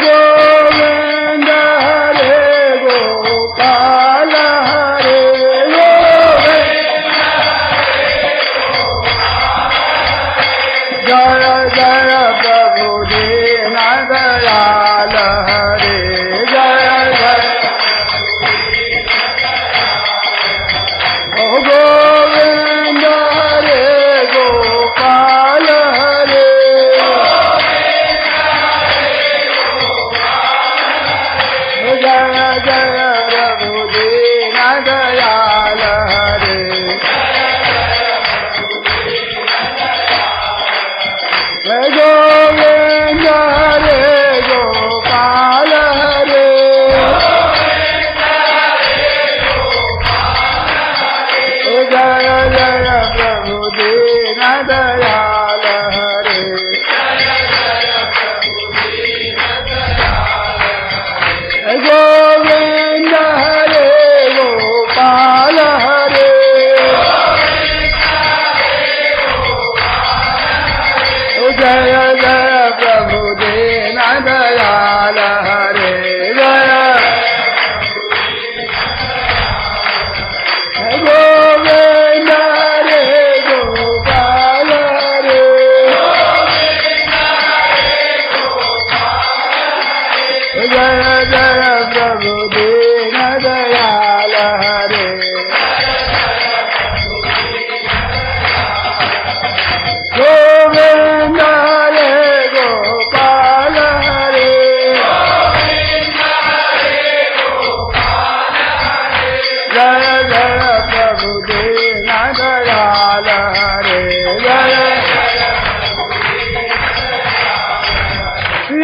गोविंद हरे गोपाल हरे, जय जय जय जय प्रभु दीन दयाल हरे गोविंद हरे गोपाल हरे जय जय प्रभु दीन दयाल हरे गोविंद हरे गोपाल हरे जय जय प्रभु दीन दयाल हरे जय गोविंद हरे गोपाल हरे जय जय प्रभु दीन दयाल हरे गोविंद हरे गोपाल हरे जय जय प्रभु दीन दयाल हरे जय श्री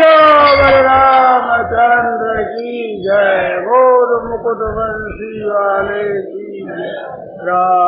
बलरामचंद्र की जय। गौर मुकुट वंशी वाले की जय।